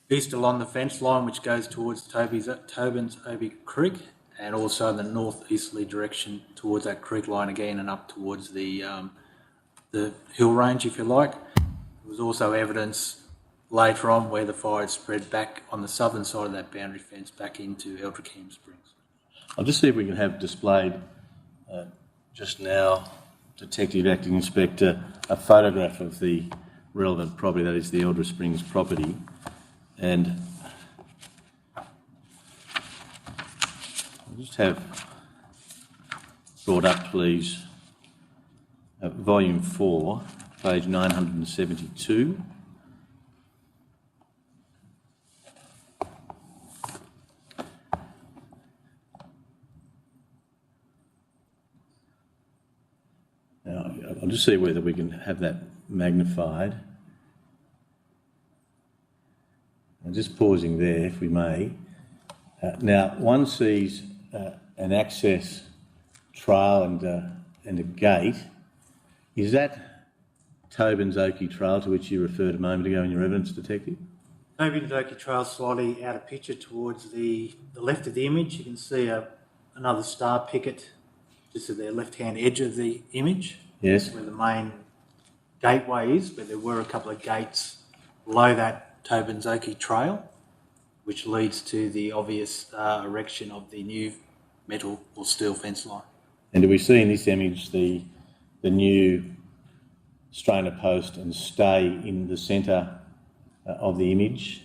east along the fence line, which goes towards Tobin's Obi Creek, and also in the northeasterly direction towards that creek line again and up towards the hill range, if you like. There was also evidence later on where the fire had spread back on the southern side of that boundary fence back into Eldrickham Springs. I'll just see if we can have displayed just now, Detective Acting Inspector, a photograph of the relevant property, that is the Eldrickham Springs property. And I'll just have brought up, please, volume 4, page 972. Now, I'll just see whether we can have that magnified. I'm just pausing there, if we may. Now, one sees an access trail and a gate. Is that Tobin's Oakey Trail to which you referred a moment ago in your evidence, Detective? Tobin's Oakey Trail slightly out of picture towards the left of the image. You can see another star picket just at the left-hand edge of the image. Yes. Where the main gateway is, but there were a couple of gates below that Tobin's Oakey Trail, which leads to the obvious erection of the new metal or steel fence line. And do we see in this image the new strainer post and stay in the centre of the image,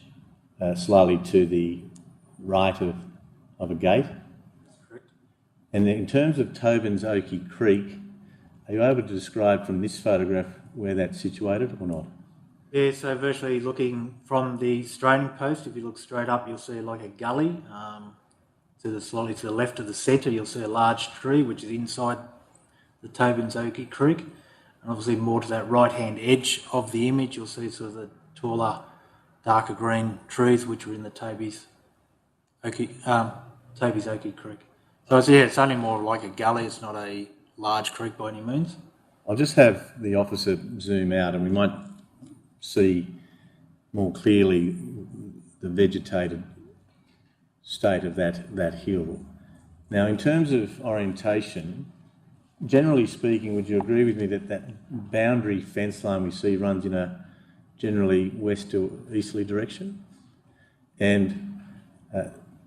slightly to the right of a gate? That's correct. And in terms of Tobin's Oakey Creek, are you able to describe from this photograph where that's situated or not? Yeah, so virtually looking from the straining post, if you look straight up, you'll see like a gully. Slightly to the left of the centre, you'll see a large tree which is inside the Tobin's Oakey Creek. And obviously more to that right-hand edge of the image, you'll see sort of the taller, darker green trees which are in the Toby's Oakey Creek. So it's only more like a gully, it's not a large creek by any means. I'll just have the officer zoom out and we might see more clearly the vegetated state of that hill. Now, in terms of orientation, generally speaking, would you agree with me that that boundary fence line we see runs in a generally west to easterly direction? And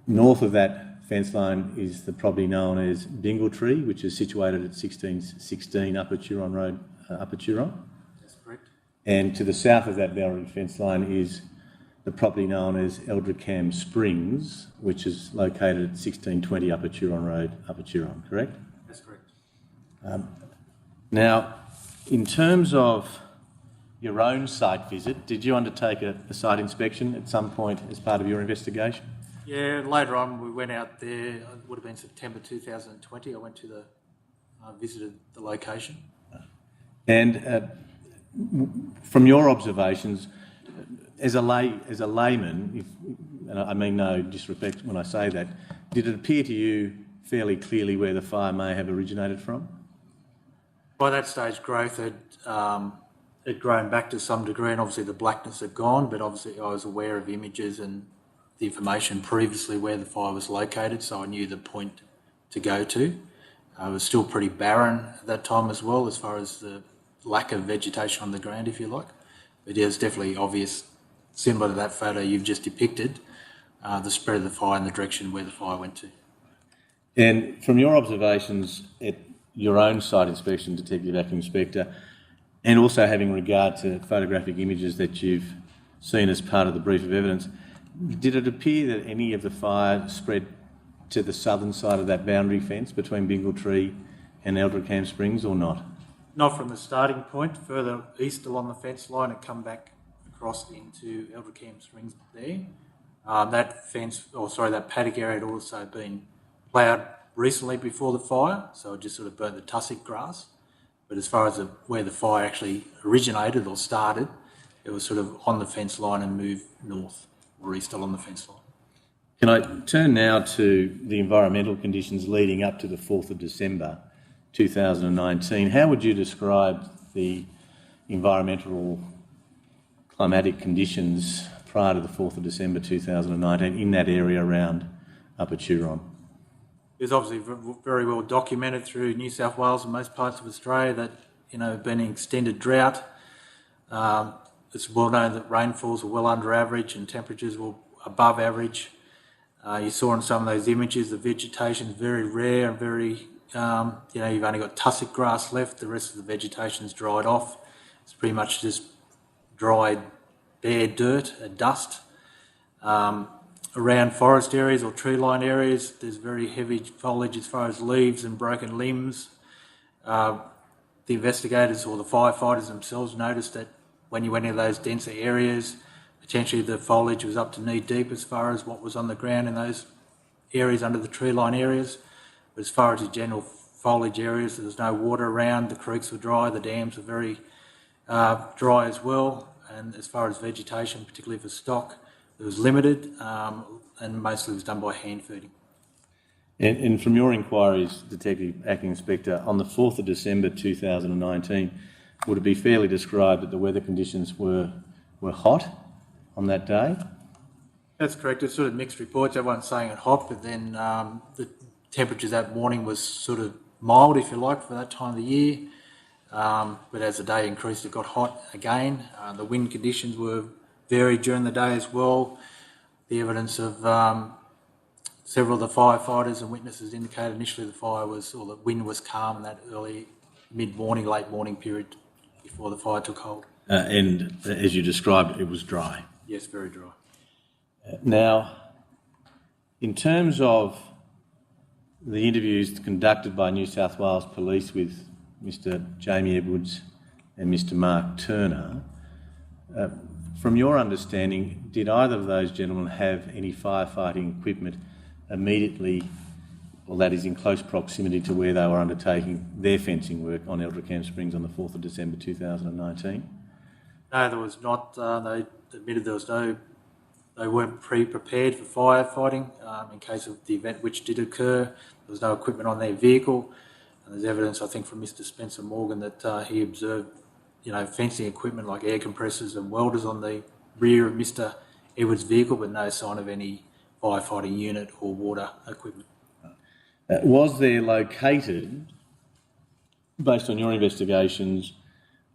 north of that fence line is the property known as Dingletree, which is situated at 1616 Upper Turon Road, Upper Turon. That's correct. And to the south of that boundary fence line is the property known as Eldrickham Springs, which is located at 1620 Upper Turon Road, Upper Turon, correct? That's correct. Now, in terms of your own site visit, did you undertake a site inspection at some point as part of your investigation? Yeah, later on we went out there, it would have been September 2020, I went to visited the location. And from your observations, as a layman, and I mean no disrespect when I say that, did it appear to you fairly clearly where the fire may have originated from? By that stage, growth had grown back to some degree, and obviously the blackness had gone, but obviously I was aware of images and the information previously where the fire was located, so I knew the point to go to. It was still pretty barren at that time as well, as far as the lack of vegetation on the ground, if you like. But yeah, it's definitely obvious, similar to that photo you've just depicted, the spread of the fire and the direction where the fire went to. And from your observations at your own site inspection, Detective Acting Inspector, and also having regard to photographic images that you've seen as part of the brief of evidence, did it appear that any of the fire spread to the southern side of that boundary fence between Dingletree and Eldrickham Springs or not? Not from the starting point, further east along the fence line and come back across into Eldrickham Springs there. That paddock area had also been ploughed recently before the fire, so it just sort of burnt the tussock grass. But as far as where the fire actually originated or started, it was sort of on the fence line and moved north or east along the fence line. Can I turn now to the environmental conditions leading up to the 4th of December 2019? How would you describe the environmental climatic conditions prior to the 4th of December 2019 in that area around Upper Turon? It's obviously very well documented through New South Wales and most parts of Australia that, been an extended drought. It's well known that rainfalls were well under average and temperatures were above average. You saw in some of those images the vegetation is very rare and very, you've only got tussock grass left, the rest of the vegetation's dried off. It's pretty much just dried, bare dirt and dust. Around forest areas or tree-lined areas, there's very heavy foliage as far as leaves and broken limbs. The investigators or the firefighters themselves noticed that when you went into those denser areas, potentially the foliage was up to knee deep as far as what was on the ground in those areas under the tree-line areas. But as far as the general foliage areas, there was no water around, the creeks were dry, the dams were very dry as well. And as far as vegetation, particularly for stock, it was limited and mostly was done by hand feeding. And from your inquiries, Detective Acting Inspector, on the 4th of December 2019, would it be fairly described that the weather conditions were hot on that day? That's correct. It's sort of mixed reports. Everyone's saying it hot, but then the temperatures that morning was sort of mild, if you like, for that time of the year. But as the day increased, it got hot again. The wind conditions were varied during the day as well. The evidence of several of the firefighters and witnesses indicated initially the wind was calm in that early mid-morning, late morning period before the fire took hold. And as you described, it was dry. Yes, very dry. Now, in terms of the interviews conducted by New South Wales Police with Mr. Jamie Edwards and Mr. Mark Turner, from your understanding, did either of those gentlemen have any firefighting equipment immediately, or that is in close proximity to where they were undertaking their fencing work on Eldrickham Springs on the 4th of December 2019? No, there was not. They admitted they weren't pre-prepared for firefighting in case of the event which did occur. There was no equipment on their vehicle. And there's evidence, I think, from Mr. Spencer Morgan that he observed, fencing equipment like air compressors and welders on the rear of Mr Edwards' vehicle, but no sign of any firefighting unit or water equipment. Was there located, based on your investigations,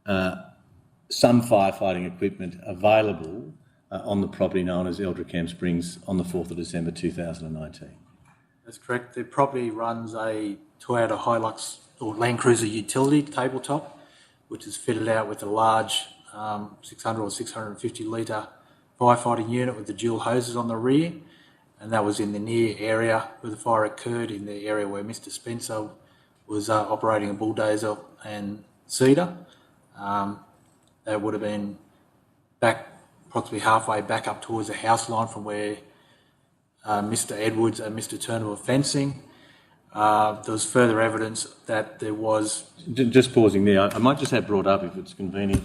some firefighting equipment available on the property known as Eldrickham Springs on the 4th of December 2019? That's correct. The property runs a Toyota Hilux or Land Cruiser utility tabletop, which is fitted out with a large 600 or 650 litre firefighting unit with the dual hoses on the rear, and that was in the near area where the fire occurred, in the area where Mr Spencer was operating a bulldozer and cedar. That would have been back approximately halfway back up towards the house line from where Mr Edwards and Mr Turner were fencing. There was further evidence that there was... Just pausing there, I might just have brought up, if it's convenient,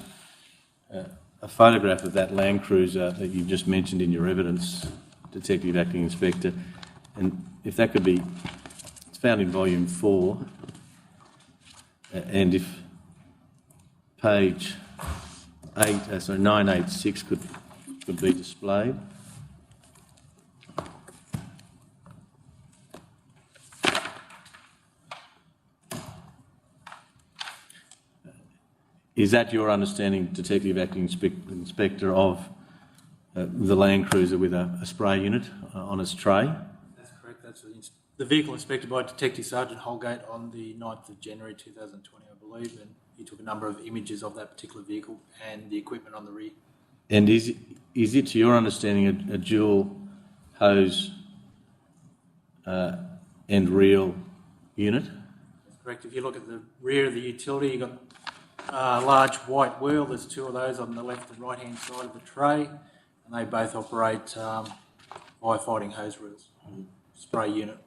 a photograph of that Land Cruiser that you've just mentioned in your evidence, Detective Acting Inspector, and if that could be... It's found in volume 4, and if page 986 could be displayed. Is that your understanding, Detective Acting Inspector, of the Land Cruiser with a spray unit on its tray? That's correct. That's the vehicle inspected by Detective Sergeant Holgate on the 9th of January 2020, I believe, and he took a number of images of that particular vehicle and the equipment on the rear. And is it, to your understanding, a dual hose and reel unit? That's correct. If you look at the rear of the utility, you've got a large white wheel. There's two of those on the left and right hand side of the tray, and they both operate firefighting hose reels, spray unit.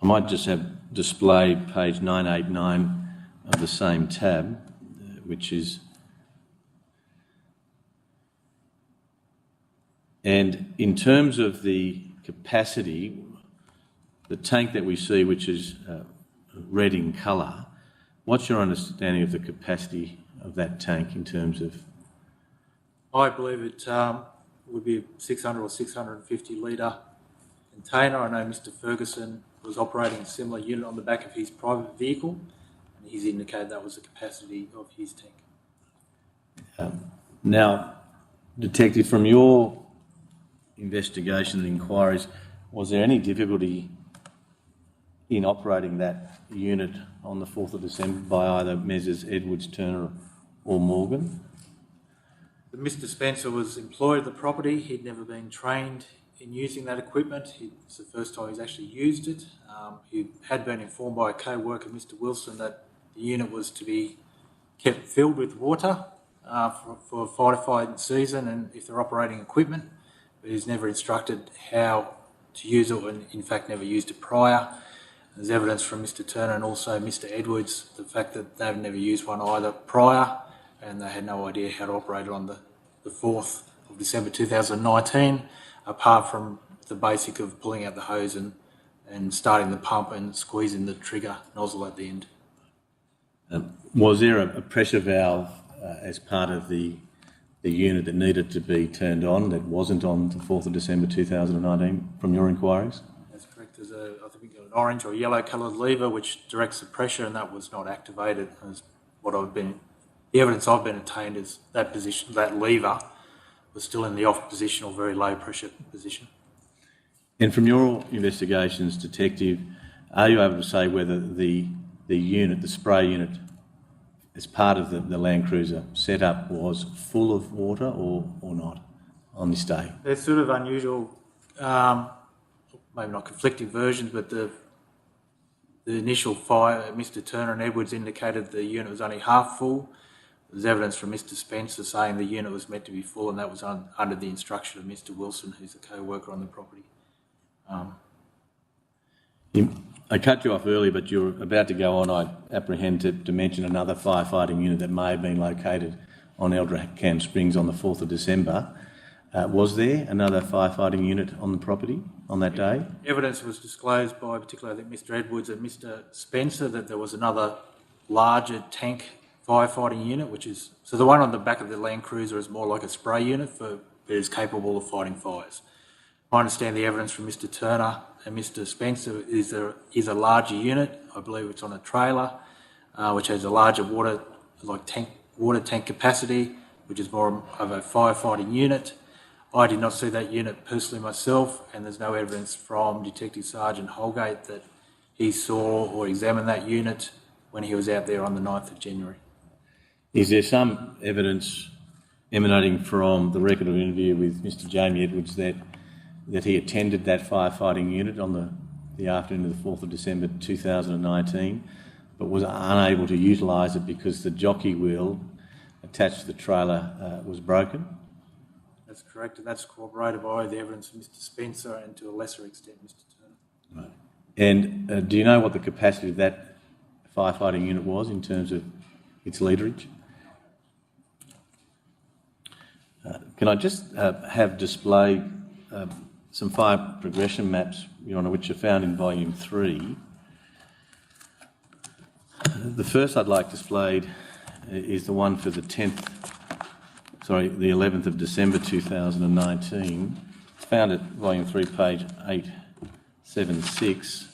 I might just have displayed page 989 of the same tab, which is... And in terms of the capacity, the tank that we see, which is red in colour, what's your understanding of the capacity of that tank in terms of... I believe it would be a 600 or 650 litre container. I know Mr Ferguson was operating a similar unit on the back of his private vehicle, and he's indicated that was the capacity of his tank. Now, Detective, from your investigation and inquiries, was there any difficulty in operating that unit on the 4th of December by either Messrs Edwards, Turner or Morgan? Mr Spencer was employed at the property. He'd never been trained in using that equipment. It's the first time he's actually used it. He had been informed by a co-worker, Mr Wilson, that the unit was to be kept filled with water for a firefighting season and if they're operating equipment, but he's never instructed how to use it and in fact never used it prior. There's evidence from Mr Turner and also Mr Edwards, the fact that they've never used one either prior and they had no idea how to operate it on the 4th of December 2019, apart from the basic of pulling out the hose and starting the pump and squeezing the trigger nozzle at the end. Was there a pressure valve as part of the unit that needed to be turned on that wasn't on the 4th of December 2019 from your inquiries? That's correct. There's I think an orange or yellow coloured lever which directs the pressure, and that was not activated. As the evidence I've been obtained is that position, that lever was still in the off position or very low pressure position. And from your investigations, Detective, are you able to say whether the unit, the spray unit, as part of the Land Cruiser setup was full of water or not on this day? There's sort of unusual, maybe not conflicting versions, but the initial fire, Mr Turner and Edwards indicated the unit was only half full. There's evidence from Mr Spencer saying the unit was meant to be full, and that was under the instruction of Mr Wilson, who's a co-worker on the property. I cut you off earlier, but you're about to go on, I apprehend, to mention another firefighting unit that may have been located on Eldrickham Springs on the 4th of December. Was there another firefighting unit on the property on that day? Evidence was disclosed by particularly, I think, Mr Edwards and Mr Spencer that there was another larger tank firefighting unit, which is, so the one on the back of the Land Cruiser is more like a spray unit that is capable of fighting fires. I understand the evidence from Mr. Turner and Mr. Spencer is a larger unit. I believe it's on a trailer, which has a larger water tank capacity, which is more of a firefighting unit. I did not see that unit personally myself, and there's no evidence from Detective Sergeant Holgate that he saw or examined that unit when he was out there on the 9th of January. Is there some evidence emanating from the record of interview with Mr. Jamie Edwards that he attended that firefighting unit on the afternoon of the 4th of December 2019, but was unable to utilise it because the jockey wheel attached to the trailer was broken? That's correct, and that's corroborated by the evidence of Mr. Spencer and to a lesser extent Mr. Turner. Right. And do you know what the capacity of that firefighting unit was in terms of its litrage? Can I just have displayed some fire progression maps, Your Honour, which are found in volume 3. The first I'd like displayed is the one for the 11th of December 2019. It's found at volume 3, page 876.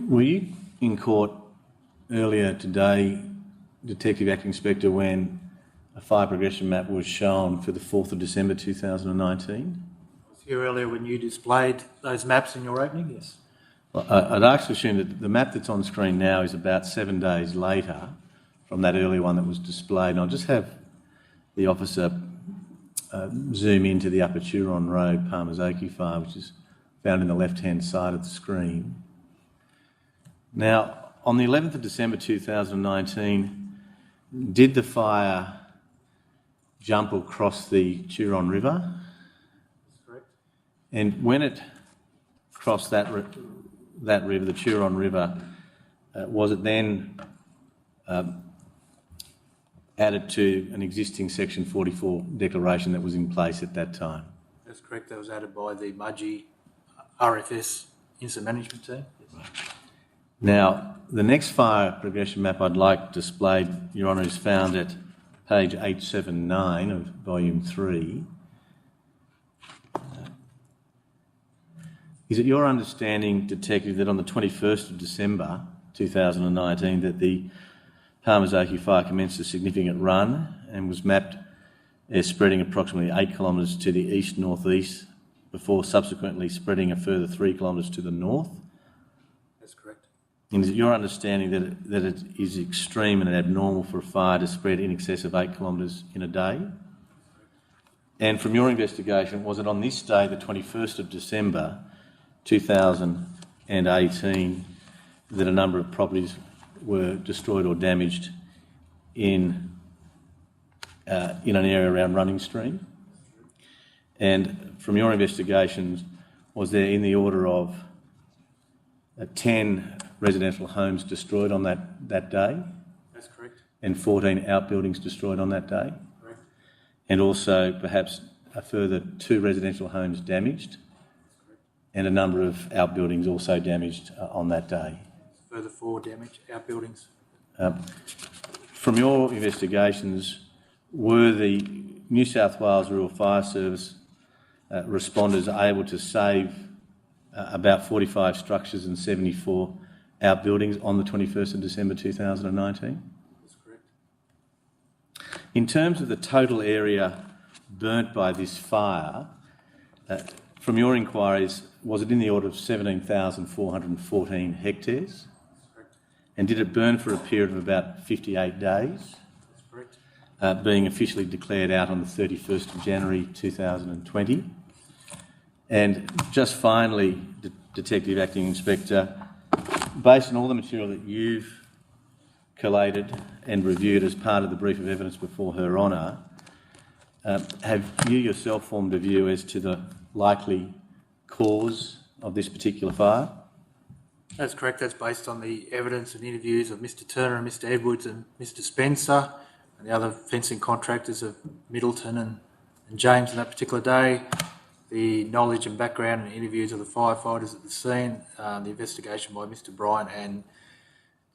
Were you in court earlier today, Detective Acting Inspector, when a fire progression map was shown for the 4th of December 2019? I was here earlier when you displayed those maps in your opening, yes. Well, I'd actually assume that the map that's on screen now is about 7 days later from that earlier one that was displayed. And I'll just have the officer zoom into the Upper Turon Road Palmer's Oakley fire, which is found in the left-hand side of the screen. Now, on the 11th of December 2019, did the fire jump across the Turon River? That's correct. And when it crossed that river, the Turon River, was it then added to an existing Section 44 declaration that was in place at that time? That's correct. That was added by the Mudgee RFS Incident Management Team. Yes. Now, the next fire progression map I'd like displayed, Your Honour, is found at page 879 of volume 3. Is it your understanding, Detective, that on the 21st of December 2019 that the Palmer's Oakley fire commenced a significant run and was mapped as spreading approximately 8 kilometres to the east-northeast before subsequently spreading a further 3 kilometres to the north? That's correct. And is it your understanding that it is extreme and abnormal for a fire to spread in excess of 8 kilometres in a day? And from your investigation, was it on this day, the 21st of December 2018, that a number of properties were destroyed or damaged in an area around Running Stream? And from your investigations, was there in the order of 10 residential homes destroyed on that day? That's correct. And 14 outbuildings destroyed on that day? Correct. And also perhaps a further 2 residential homes damaged? And a number of outbuildings also damaged on that day? Further 4 damaged outbuildings. From your investigations, were the New South Wales Rural Fire Service responders able to save about 45 structures and 74 outbuildings on the 21st of December 2019? That's correct. In terms of the total area burnt by this fire, from your inquiries, was it in the order of 17,414 hectares? Correct. And did it burn for a period of about 58 days? That's correct. Being officially declared out on the 31st of January 2020? And just finally, Detective Acting Inspector, based on all the material that you've collated and reviewed as part of the brief of evidence before Her Honour, have you yourself formed a view as to the likely cause of this particular fire? That's correct. That's based on the evidence and interviews of Mr Turner and Mr Edwards and Mr Spencer and the other fencing contractors of Middleton and James on that particular day, the knowledge and background and interviews of the firefighters at the scene, the investigation by Mr Bryant and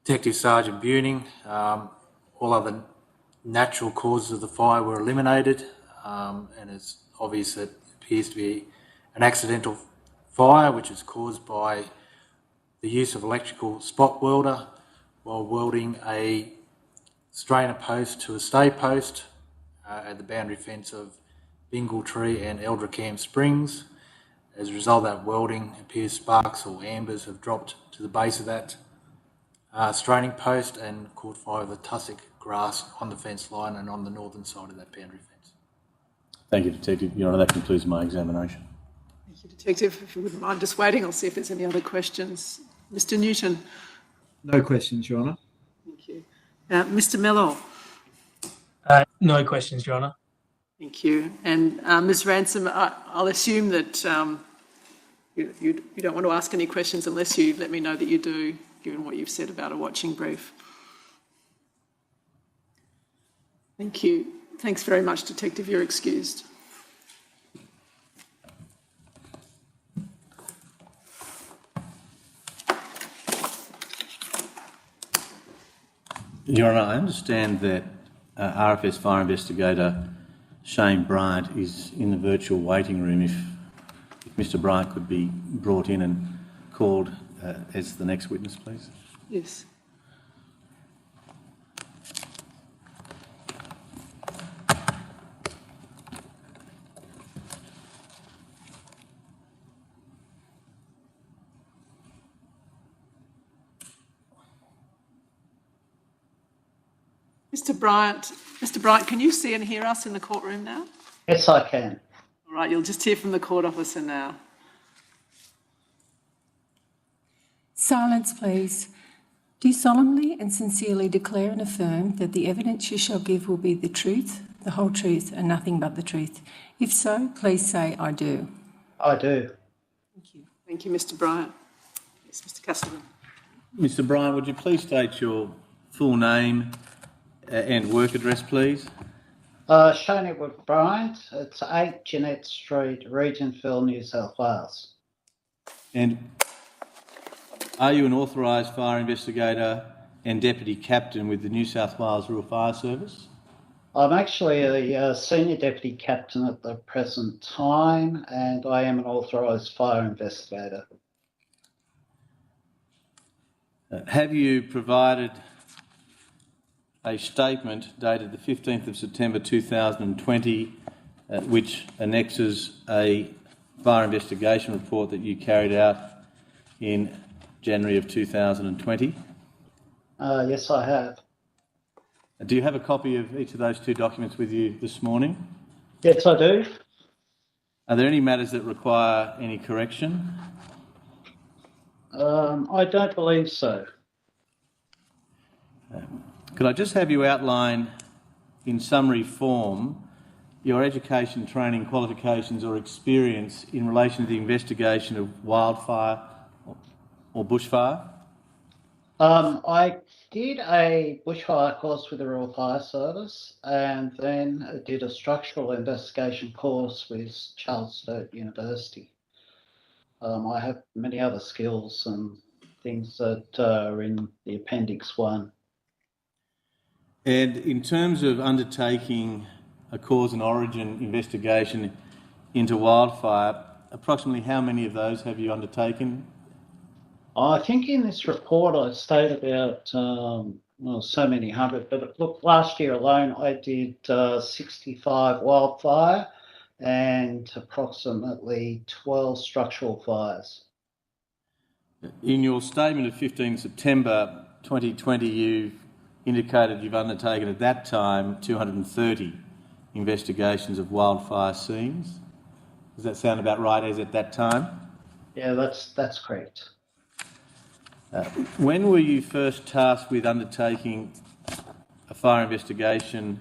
Detective Sergeant Buning. All other natural causes of the fire were eliminated, and it's obvious that it appears to be an accidental fire which is caused by the use of electrical spot welder while welding a strainer post to a stay post at the boundary fence of Bingle Tree and Eldrickham Springs. As a result of that welding, it appears sparks or ambers have dropped to the base of that straining post and caught fire with the tussock grass on the fence line and on the northern side of that boundary fence. Thank you, Detective. Your Honour, that concludes my examination. Thank you, Detective. If you wouldn't mind just waiting, I'll see if there's any other questions. Mr Newton. No questions, Your Honour. Thank you. Mr Mellor. No questions, Your Honour. Thank you. And Ms Ransom, I'll assume that you don't want to ask any questions unless you let me know that you do, given what you've said about a watching brief. Thank you. Thanks very much, Detective. You're excused. Your Honour, I understand that RFS Fire Investigator Shane Bryant is in the virtual waiting room. If Mr Bryant could be brought in and called as the next witness, please. Yes. Mr Bryant, can you see and hear us in the courtroom now? Yes, I can. All right, you'll just hear from the court officer now. Silence, please. Do you solemnly and sincerely declare and affirm that the evidence you shall give will be the truth, the whole truth, and nothing but the truth? If so, please say, I do. I do. Thank you. Thank you, Mr Bryant. Yes, Mr Castleman. Mr Bryant, would you please state your full name and work address, please? Shane Edward Bryant. It's 8 Jeanette Street, Regentville, New South Wales. And are you an authorised fire investigator and deputy captain with the New South Wales Rural Fire Service? I'm actually a senior deputy captain at the present time, and I am an authorised fire investigator. Have you provided a statement dated the 15th of September 2020 which annexes a fire investigation report that you carried out in January of 2020? Yes, I have. Do you have a copy of each of those two documents with you this morning? Yes, I do. Are there any matters that require any correction? I don't believe so. Could I just have you outline in summary form your education, training, qualifications or experience in relation to the investigation of wildfire or bushfire? I did a bushfire course with the Rural Fire Service, and then I did a structural investigation course with Charles Sturt University. I have many other skills and things that are in the Appendix 1. And in terms of undertaking a cause and origin investigation into wildfire, approximately how many of those have you undertaken? I think in this report I state about so many hundred, but look, last year alone I did 65 wildfire and approximately 12 structural fires. In your statement of 15 September 2020, you indicated you've undertaken at that time 230 investigations of wildfire scenes. Does that sound about right as at that time? Yeah, that's correct. When were you first tasked with undertaking a fire investigation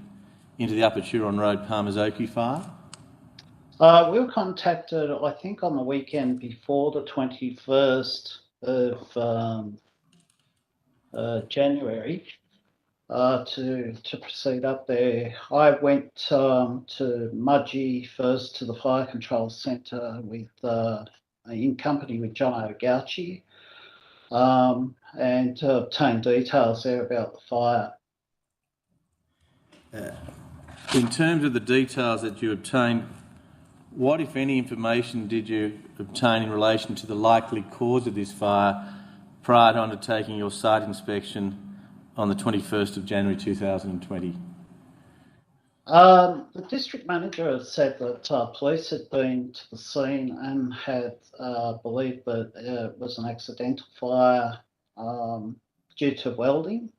into the Upper Turon Road Palmer's Oakley fire? We were contacted, I think, on the weekend before the 21st of January to proceed up there. I went to Mudgee first to the Fire Control Centre with in company with John O'Gauchi and to obtain details there about the fire. In terms of the details that you obtained, what, if any, information did you obtain in relation to the likely cause of this fire prior to undertaking your site inspection on the 21st of January 2020? The district manager has said that police had been to the scene and had believed that it was an accidental fire due to welding.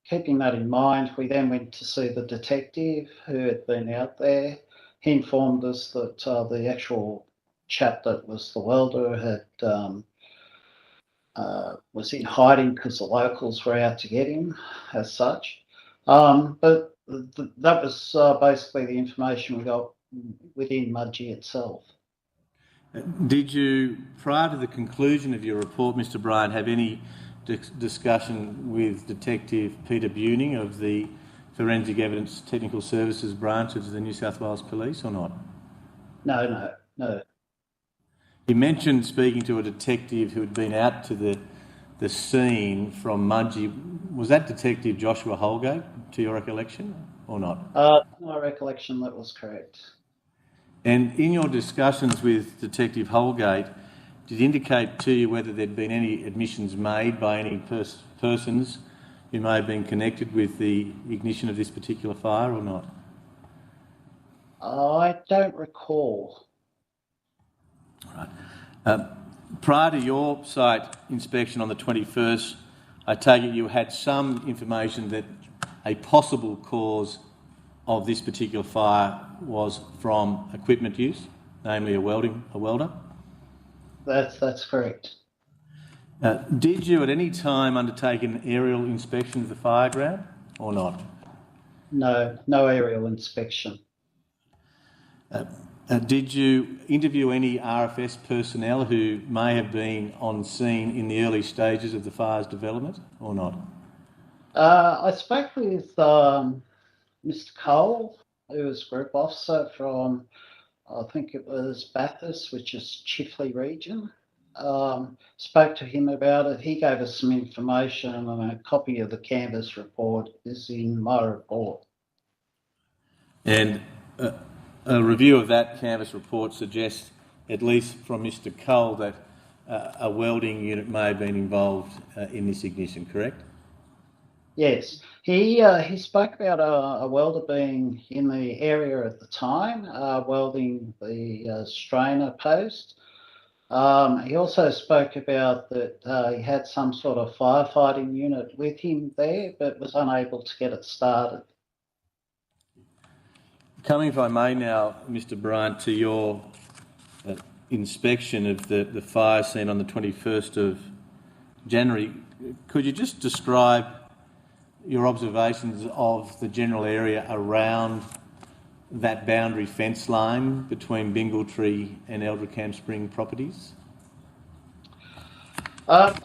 Keeping that in mind, we then went to see the detective who had been out there. He informed us that the actual chap that was the welder had was in hiding because the locals were out to get him as such. But that was basically the information we got within Mudgee itself. Did you, prior to the conclusion of your report, Mr. Bryant, have any discussion with Detective Peter Buning of the Forensic Evidence Technical Services branch of the New South Wales Police, or not? No. You mentioned speaking to a detective who had been out to the scene from Mudgee. Was that Detective Joshua Holgate, to your recollection, or not? My recollection, that was correct. And in your discussions with Detective Holgate, did he indicate to you whether there'd been any admissions made by any persons who may have been connected with the ignition of this particular fire, or not? I don't recall. All right. Prior to your site inspection on the 21st, I take it you had some information that a possible cause of this particular fire was from equipment use, namely a welder? That's correct. Did you at any time undertake an aerial inspection of the fire ground, or not? No aerial inspection. Did you interview any RFS personnel who may have been on scene in the early stages of the fire's development, or not? I spoke with Mr. Cole, who was group officer from, I think it was Bathurst, which is Chifley region. Spoke to him about it. He gave us some information, and a copy of the canvass report is in my report. And a review of that canvass report suggests, at least from Mr. Cole, that a welding unit may have been involved in this ignition, correct? Yes, he spoke about a welder being in the area at the time, welding the strainer post. He also spoke about that he had some sort of firefighting unit with him there, but was unable to get it started. Coming, if I may now, Mr. Bryant, to your inspection of the fire scene on the 21st of January, could you just describe your observations of the general area around that boundary fence line between Bingletree and Eldrickham Spring properties?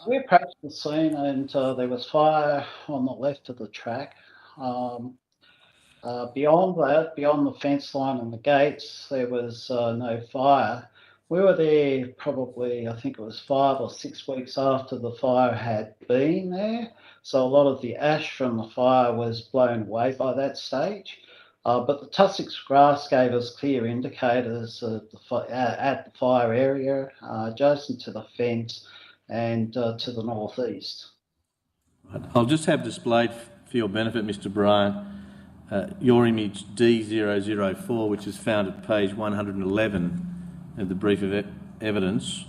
We approached the scene and there was fire on the left of the track. Beyond that, beyond the fence line and the gates, there was no fire. We were there probably, I think it was 5 or 6 weeks after the fire had been there. So a lot of the ash from the fire was blown away by that stage. But the tussocks grass gave us clear indicators at the fire area, adjacent to the fence and to the northeast. I'll just have displayed for your benefit, Mr. Bryant, your image D004, which is found at page 111 of the brief of evidence.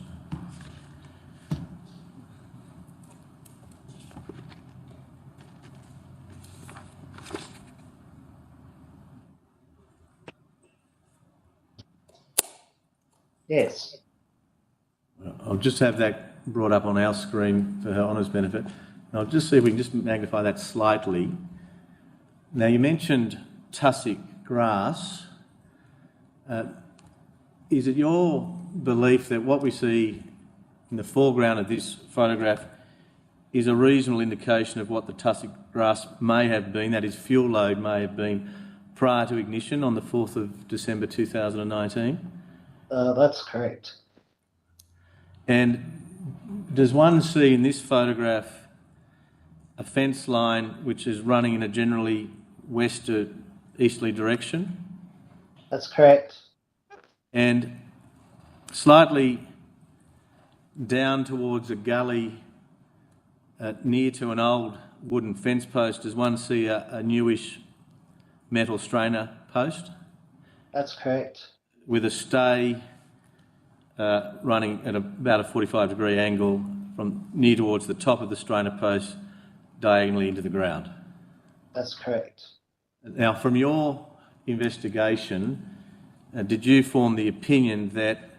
Yes. I'll just have that brought up on our screen for Her Honour's benefit. And I'll just see if we can just magnify that slightly. Now, you mentioned tussock grass. Is it your belief that what we see in the foreground of this photograph is a reasonable indication of what the tussock grass may have been, that is, fuel load may have been prior to ignition on the 4th of December 2019? That's correct. And does one see in this photograph a fence line which is running in a generally west to easterly direction? That's correct. And slightly down towards a gully near to an old wooden fence post, does one see a newish metal strainer post? That's correct. With a stay running at about a 45-degree angle from near towards the top of the strainer post diagonally into the ground. That's correct. Now, from your investigation, did you form the opinion that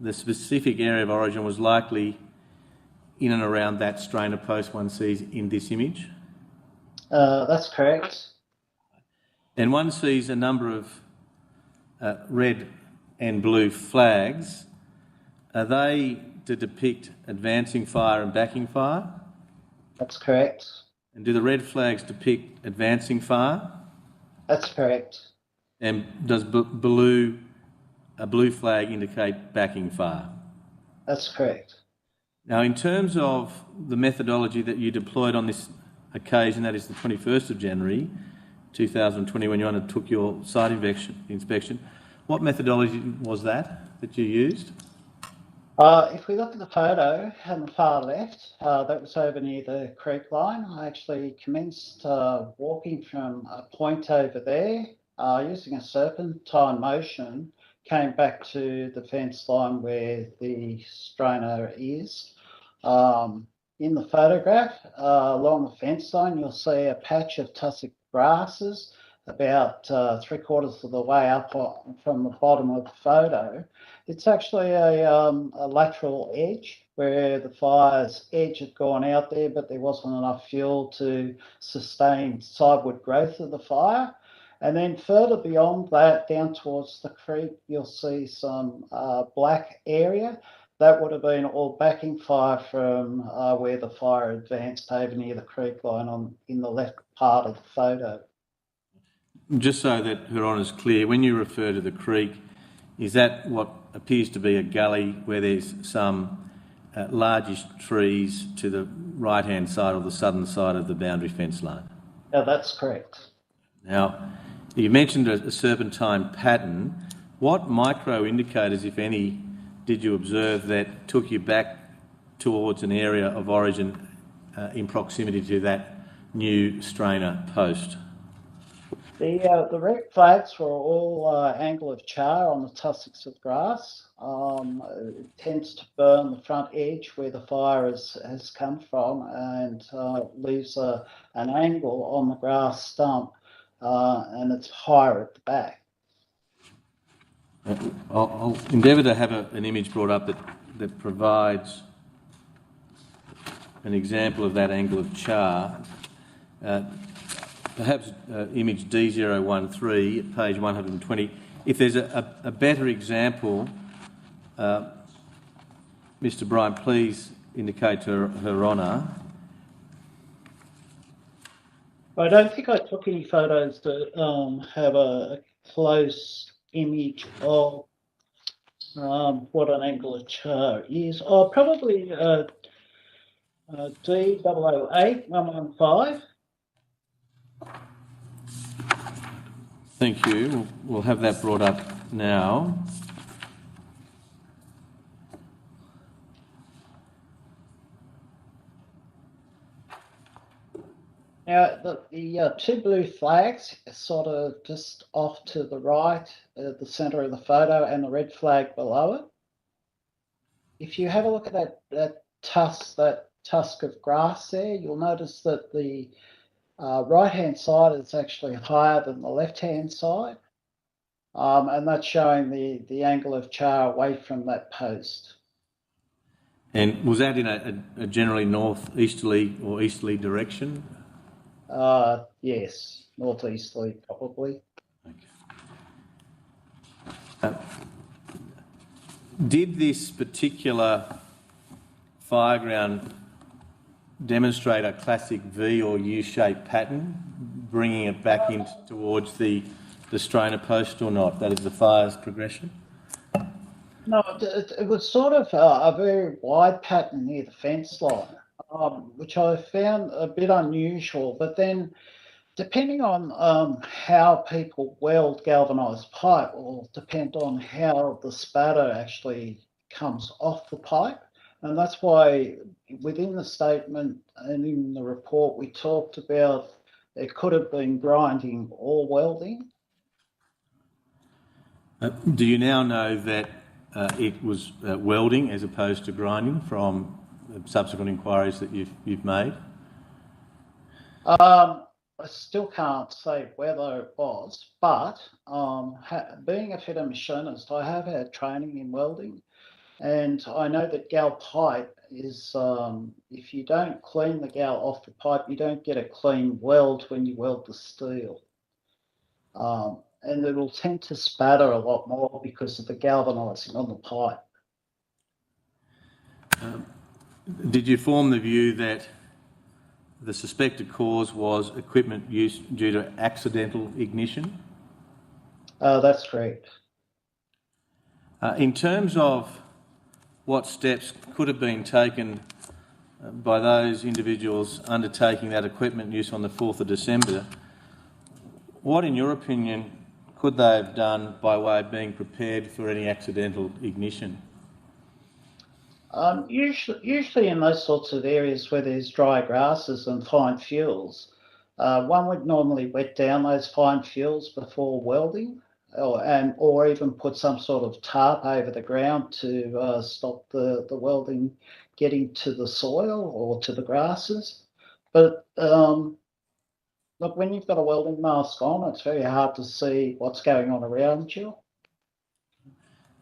the specific area of origin was likely in and around that strainer post one sees in this image? That's correct. And one sees a number of red and blue flags. Are they to depict advancing fire and backing fire? That's correct. And do the red flags depict advancing fire? That's correct. And does a blue flag indicate backing fire? That's correct. Now, in terms of the methodology that you deployed on this occasion, that is the 21st of January 2020, when you undertook your site inspection, what methodology was that you used? If we look at the photo on the far left, that was over near the creek line. I actually commenced walking from a point over there using a serpentine motion, came back to the fence line where the strainer is. In the photograph, along the fence line, you'll see a patch of tussock grasses about 3/4 of the way up from the bottom of the photo. It's actually a lateral edge where the fire's edge had gone out there, but there wasn't enough fuel to sustain sideward growth of the fire. And then further beyond that, down towards the creek, you'll see some black area. That would have been all backing fire from where the fire advanced over near the creek line in the left part of the photo. Just so that Her Honour's clear, when you refer to the creek, is that what appears to be a gully where there's some largish trees to the right-hand side or the southern side of the boundary fence line? Yeah, that's correct. Now, you mentioned a serpentine pattern. What micro indicators, if any, did you observe that took you back towards an area of origin in proximity to that new strainer post? The red flags were all angle of char on the tussocks of grass. It tends to burn the front edge where the fire has come from and leaves an angle on the grass stump, and it's higher at the back. I'll endeavour to have an image brought up that provides an example of that angle of char. Perhaps image D013 at page 120. If there's a better example, Mr. Bryant, please indicate to Her Honour. I don't think I took any photos that have a close image of what an angle of char is. Oh, probably D008 115. Thank you. We'll have that brought up now. Now, the two blue flags are sort of just off to the right, the centre of the photo, and the red flag below it. If you have a look at that tusk of grass there, you'll notice that the right-hand side is actually higher than the left-hand side, and that's showing the angle of char away from that post. And was that in a generally northeasterly or easterly direction? Yes, northeasterly probably. Okay. Did this particular fireground demonstrate a classic V or U-shaped pattern, bringing it back in towards the strainer post or not? That is the fire's progression? No, it was sort of a very wide pattern near the fence line, which I found a bit unusual. But then, depending on how people weld galvanised pipe will depend on how the spatter actually comes off the pipe. And that's why within the statement and in the report, we talked about it could have been grinding or welding. Do you now know that it was welding as opposed to grinding from subsequent inquiries that you've made? I still can't say whether it was, but being a fitter machinist, I have had training in welding, and I know that gal pipe is, if you don't clean the gal off the pipe, you don't get a clean weld when you weld the steel. And it'll tend to spatter a lot more because of the galvanising on the pipe. Did you form the view that the suspected cause was equipment use due to accidental ignition? That's correct. In terms of what steps could have been taken by those individuals undertaking that equipment use on the 4th of December, what, in your opinion, could they have done by way of being prepared for any accidental ignition? Usually in those sorts of areas where there's dry grasses and fine fuels, one would normally wet down those fine fuels before welding, or even put some sort of tarp over the ground to stop the welding getting to the soil or to the grasses. But look, when you've got a welding mask on, it's very hard to see what's going on around you.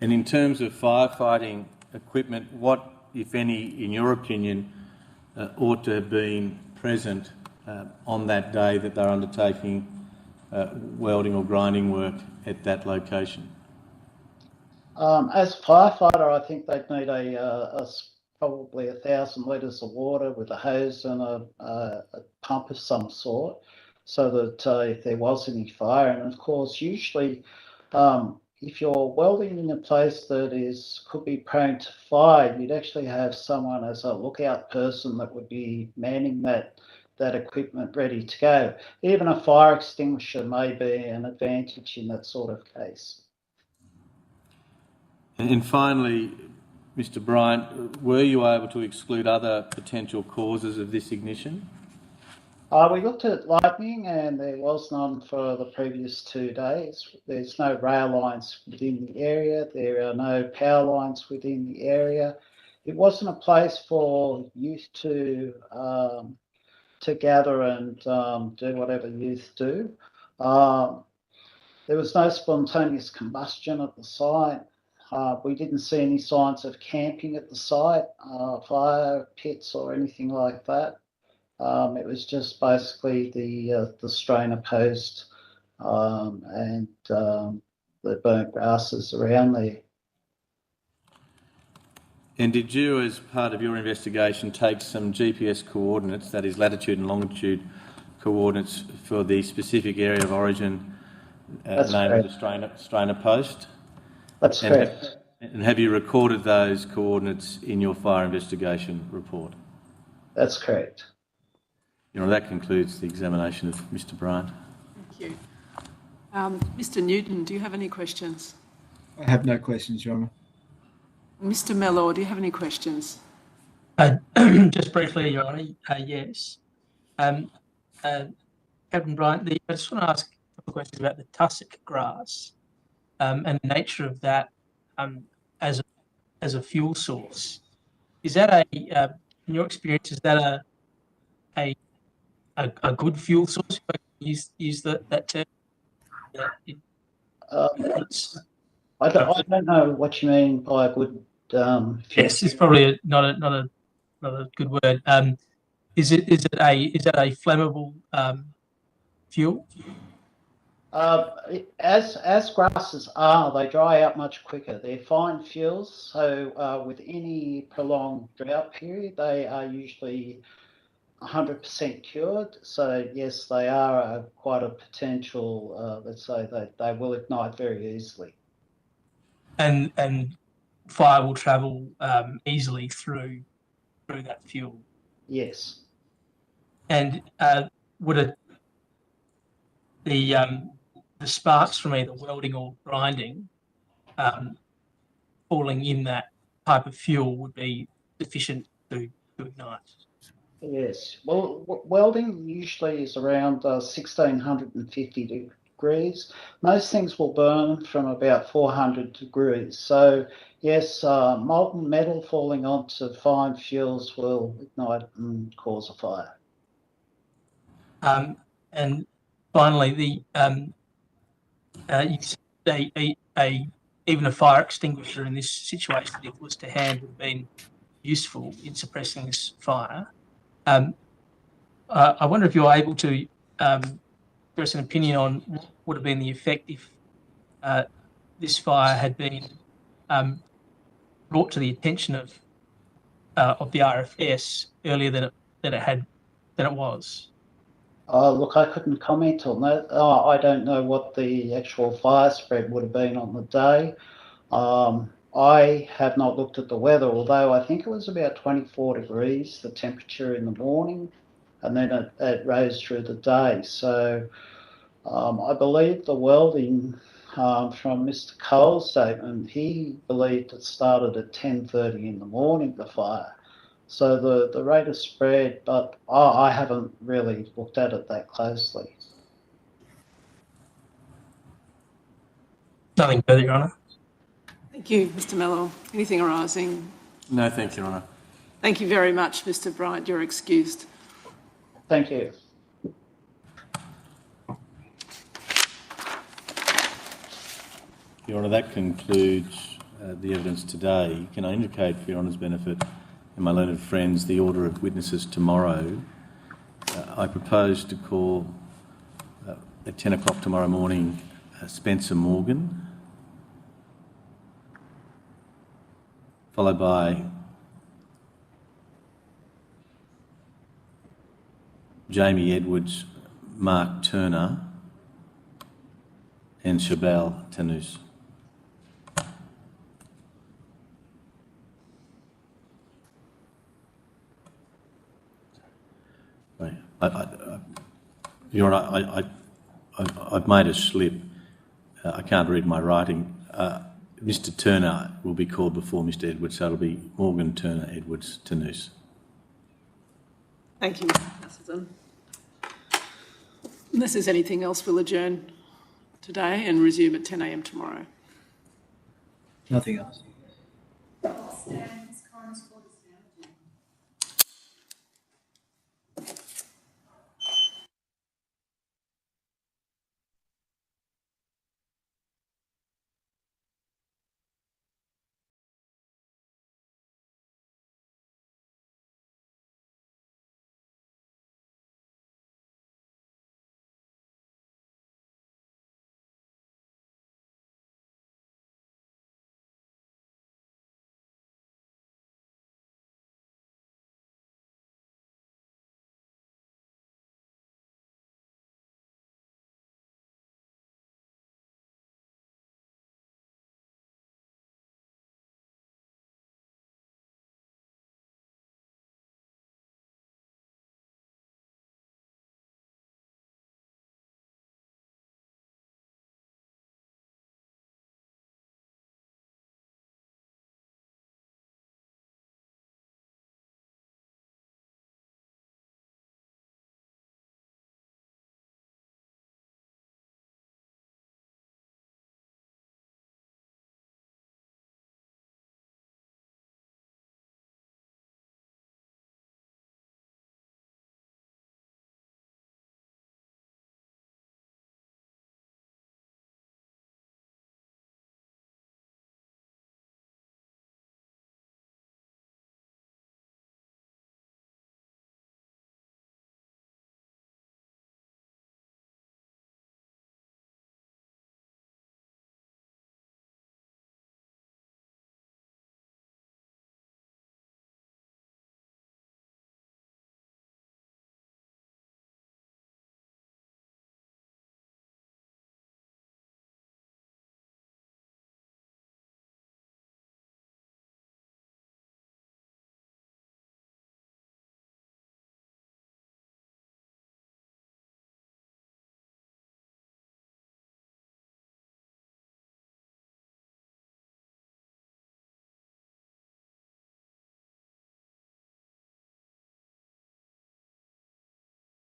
And in terms of firefighting equipment, what, if any, in your opinion, ought to have been present on that day that they're undertaking welding or grinding work at that location? As a firefighter, I think they'd need probably 1,000 litres of water with a hose and a pump of some sort, so that if there was any fire, and of course, usually if you're welding in a place that could be prone to fire, you'd actually have someone as a lookout person that would be manning that equipment ready to go. Even a fire extinguisher may be an advantage in that sort of case. And finally, Mr. Bryant, were you able to exclude other potential causes of this ignition? We looked at lightning and there was none for the previous 2 days. There's no rail lines within the area. There are no power lines within the area. It wasn't a place for youth to gather and do whatever youth do. There was no spontaneous combustion at the site. We didn't see any signs of camping at the site, fire pits or anything like that. It was just basically the strainer post and the burnt grasses around there. And did you, as part of your investigation, take some GPS coordinates, that is latitude and longitude coordinates, for the specific area of origin named the strainer post? That's correct. And have you recorded those coordinates in your fire investigation report? That's correct. Your Honour, that concludes the examination of Mr. Bryant. Thank you. Mr. Newton, do you have any questions? I have no questions, Your Honour. Mr. Mellor, do you have any questions? Just briefly, Your Honour, yes. Captain Bryant, I just want to ask a couple of questions about the tussock grass and the nature of that as a fuel source. Is that in your experience, is that a good fuel source, if I can use that term? I don't know what you mean by a good yes, it's probably not a good word. Is that a flammable fuel? As grasses are, they dry out much quicker. They're fine fuels, so with any prolonged drought period, they are usually 100% cured. So yes, they are quite a potential. Let's say that they will ignite very easily. And fire will travel easily through that fuel. Yes. And would the sparks from either welding or grinding falling in that type of fuel would be sufficient to ignite? Yes. Well, welding usually is around 1650 degrees. Most things will burn from about 400 degrees. So yes, molten metal falling onto fine fuels will ignite and cause a fire. And finally, even a fire extinguisher in this situation, if it was to hand, would have been useful in suppressing this fire. I wonder if you're able to express an opinion on what would have been the effect if this fire had been brought to the attention of the RFS earlier than it was. Look, I couldn't comment on that. I don't know what the actual fire spread would have been on the day. I have not looked at the weather, although I think it was about 24 degrees, the temperature in the morning, and then it rose through the day. So I believe the welding from Mr. Cole's statement, he believed it started at 10:30 in the morning, the fire. So the rate of spread, but I haven't really looked at it that closely. Nothing further, Your Honour. Thank you, Mr Mellor. Anything arising? No, thank you, Your Honour. Thank you very much, Mr Bryant. You're excused. Thank you. Your Honour, that concludes the evidence today. Can I indicate for Your Honour's benefit and my learned friends the order of witnesses tomorrow? I propose to call at 10 o'clock tomorrow morning Spencer Morgan, followed by Jamie Edwards, Mark Turner and Shabal Tanous. Your Honour, I've made a slip. I can't read my writing. Mr Turner will be called before Mr Edwards, so it'll be Morgan, Turner, Edwards, Tanous. Thank you, Mr Castleton. Unless there's anything else, we'll adjourn today and resume at 10 a.m. tomorrow. Nothing else. Stand.